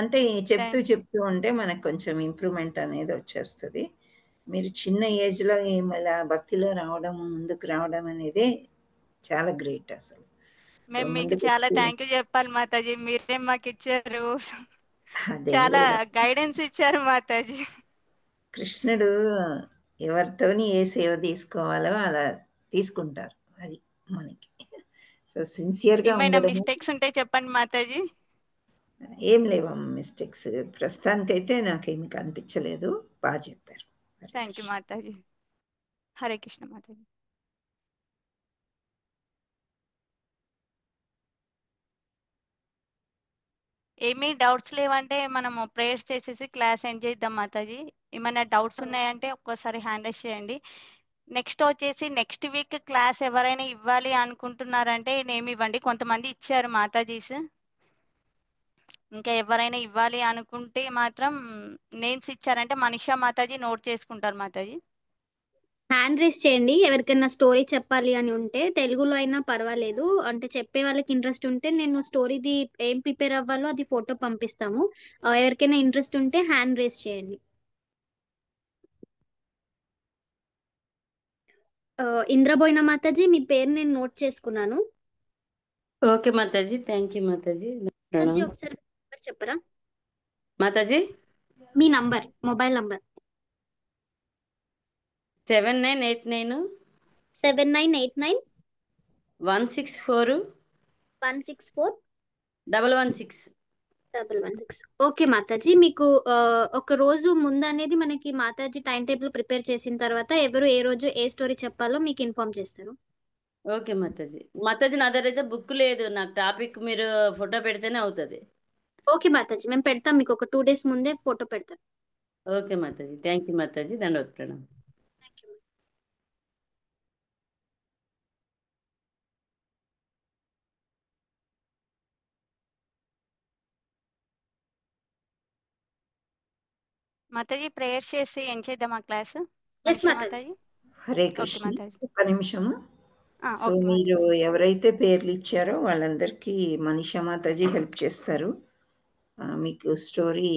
అంటే చెప్తూ ఉంటే మనకు కొంచెం ఇంప్రూవ్మెంట్ అనేది వచ్చేస్తుంది. మీరు చిన్న ఏజ్లో ఇలా భక్తిలో రావడం, ముందుకు రావడం అనేది చాలా గ్రేట్ అసలు. మేము మీకు చాలా థ్యాంక్ యూ చెప్పాలి మాతాజీ. మీరే మాకు ఇచ్చారు, చాలా గైడెన్స్ ఇచ్చారు మాతాజీ. కృష్ణుడు ఎవరితోని ఏ సేవ తీసుకోవాలో అలా తీసుకుంటారు, అది మనకి. సో సిన్సియర్గా మిస్టేక్స్ ఉంటే చెప్పండి మాతాజీ. ఏం లేవమ్మ మిస్టేక్స్, ప్రస్తుతానికైతే నాకేమి కనిపించలేదు. బాగా చెప్పారు. Thank you Mataji. హరే కృష్ణ మాతాజీ. ఏమీ డౌట్స్ లేవంటే మనము ప్రేయర్స్ చేసేసి క్లాస్ ఎండ్ చేద్దాం మాతాజీ. ఏమైనా డౌట్స్ ఉన్నాయంటే ఒక్కోసారి హ్యాండ్ రైజ్ చేయండి. నెక్స్ట్ వచ్చేసి నెక్స్ట్ వీక్ క్లాస్ ఎవరైనా ఇవ్వాలి అనుకుంటున్నారంటే నేమ్ ఇవ్వండి. కొంతమంది ఇచ్చారు మాతాజీస్, ఇంకా ఎవరైనా ఇవ్వాలి అనుకుంటే మాత్రం నేమ్స్ ఇచ్చారంటే మనీషా మాతాజీ నోట్ చేసుకుంటారు మాతాజీ. హ్యాండ్ రైస్ చేయండి. ఎవరికైనా స్టోరీ చెప్పాలి అని ఉంటే, తెలుగులో అయినా పర్వాలేదు. అంటే చెప్పే వాళ్ళకి ఇంట్రెస్ట్ ఉంటే నేను స్టోరీది ఏం ప్రిపేర్ అవ్వాలో అది ఫోటో పంపిస్తాము. ఎవరికైనా ఇంట్రెస్ట్ ఉంటే హ్యాండ్ రైస్ చేయండి. ఇంద్రబోయిన మాతాజీ, మీ పేరు నేను నోట్ చేసుకున్నాను. Okay Mataji, thank you Mataji. ఒకసారి చెప్పరా మాతాజీ? మీ number, mobile number 7989 7989 164 164 116. Okay Mataji. మీకు ఒక రోజు ముందు అనేది మనకి మాతాజీ టైం టేబుల్ ప్రిపేర్ చేసిన తర్వాత ఎవరు ఏ రోజు ఏ స్టోరీ చెప్పాలో మీకు ఇన్ఫార్మ్ చేస్తారు. ఓకే మాతాజీ. మాతాజీ నా దగ్గర అయితే బుక్ లేదు, నాకు టాపిక్ మీరు ఫోటో పెడితేనే అవుతుంది. ఓకే మాతాజీ, మేము పెడతాం, మీకు ఒక 2 days ముందే ఫోటో పెడతాం. Okay Mataji, thank you Mataji. దండవత్ ప్రణామ్. మాతాజీ ప్రేయర్స్ చేసి ఏం చేద్దాం ఆ క్లాస్? మాతాజీ. హరే కృష్ణ. ఒక్క నిమిషము. సో మీరు ఎవరైతే పేర్లు ఇచ్చారో వాళ్ళందరికీ మనీషా మాతాజీ హెల్ప్ చేస్తారు. మీకు స్టోరీ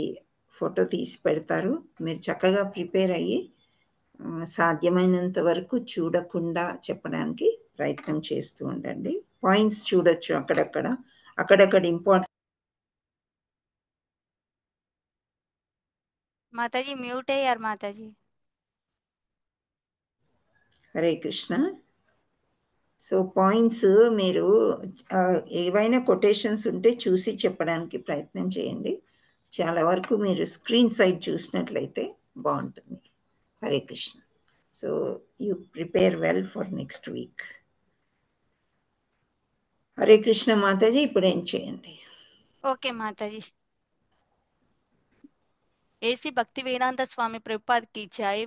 ఫోటో తీసి పెడతారు. మీరు చక్కగా ప్రిపేర్ అయ్యి సాధ్యమైనంత వరకు చూడకుండా చెప్పడానికి ప్రయత్నం చేస్తూ ఉండండి. పాయింట్స్ చూడొచ్చు అక్కడక్కడ ఇంపార్టెంట్. మాతాజీ మ్యూట్ అయ్యారు మాతాజీ. హరే కృష్ణ. సో పాయింట్స్ మీరు ఏవైనా కొటేషన్స్ ఉంటే చూసి చెప్పడానికి ప్రయత్నం చేయండి. చాలా వరకు మీరు స్క్రీన్ సైడ్ చూసినట్లయితే బాగుంటుంది. Hare Krishna. So you prepare well for next week. Hare Krishna Mataji, ఇప్పుడు ఏం చేయండి? ఓకే మాతాజీ. ఏసీ భక్తి వేదాంత స్వామి ప్రభుపాద్ కీ జై.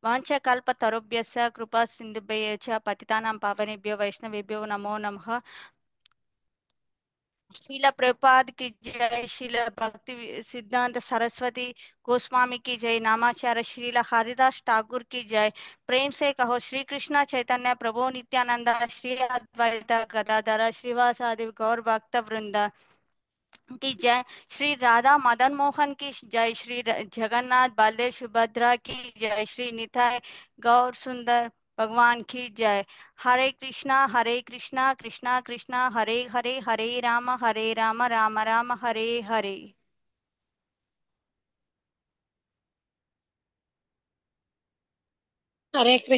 वाञ्छकल्पतरुभ्यश्च कृपा सिन्धुभ्यः च पतितानां पावनेभ्यो वैष्णवेभ्यो नमो नमः। शीला प्रभुपाद की जय, शीला भक्ति सिद्धांत सरस्वती गोस्वामी की जय, नामाचार्य श्रीला हरिदास ठाकुर की जय। प्रेम से कहो श्री कृष्ण चैतन्य प्रभु नित्यानंद श्री अद्वैत गदाधर श्रीवासादि गौर भक्त वृंद की जय। श्री राधा मदन मोहन की जय, श्री जगन्नाथ बलदेव सुभद्रा की जय, श्री निताय गौर सुंदर भगवान की जय। हरे कृष्णा कृष्णा कृष्णा हरे हरे, हरे राम राम राम हरे हरे। हरे कृष्ण।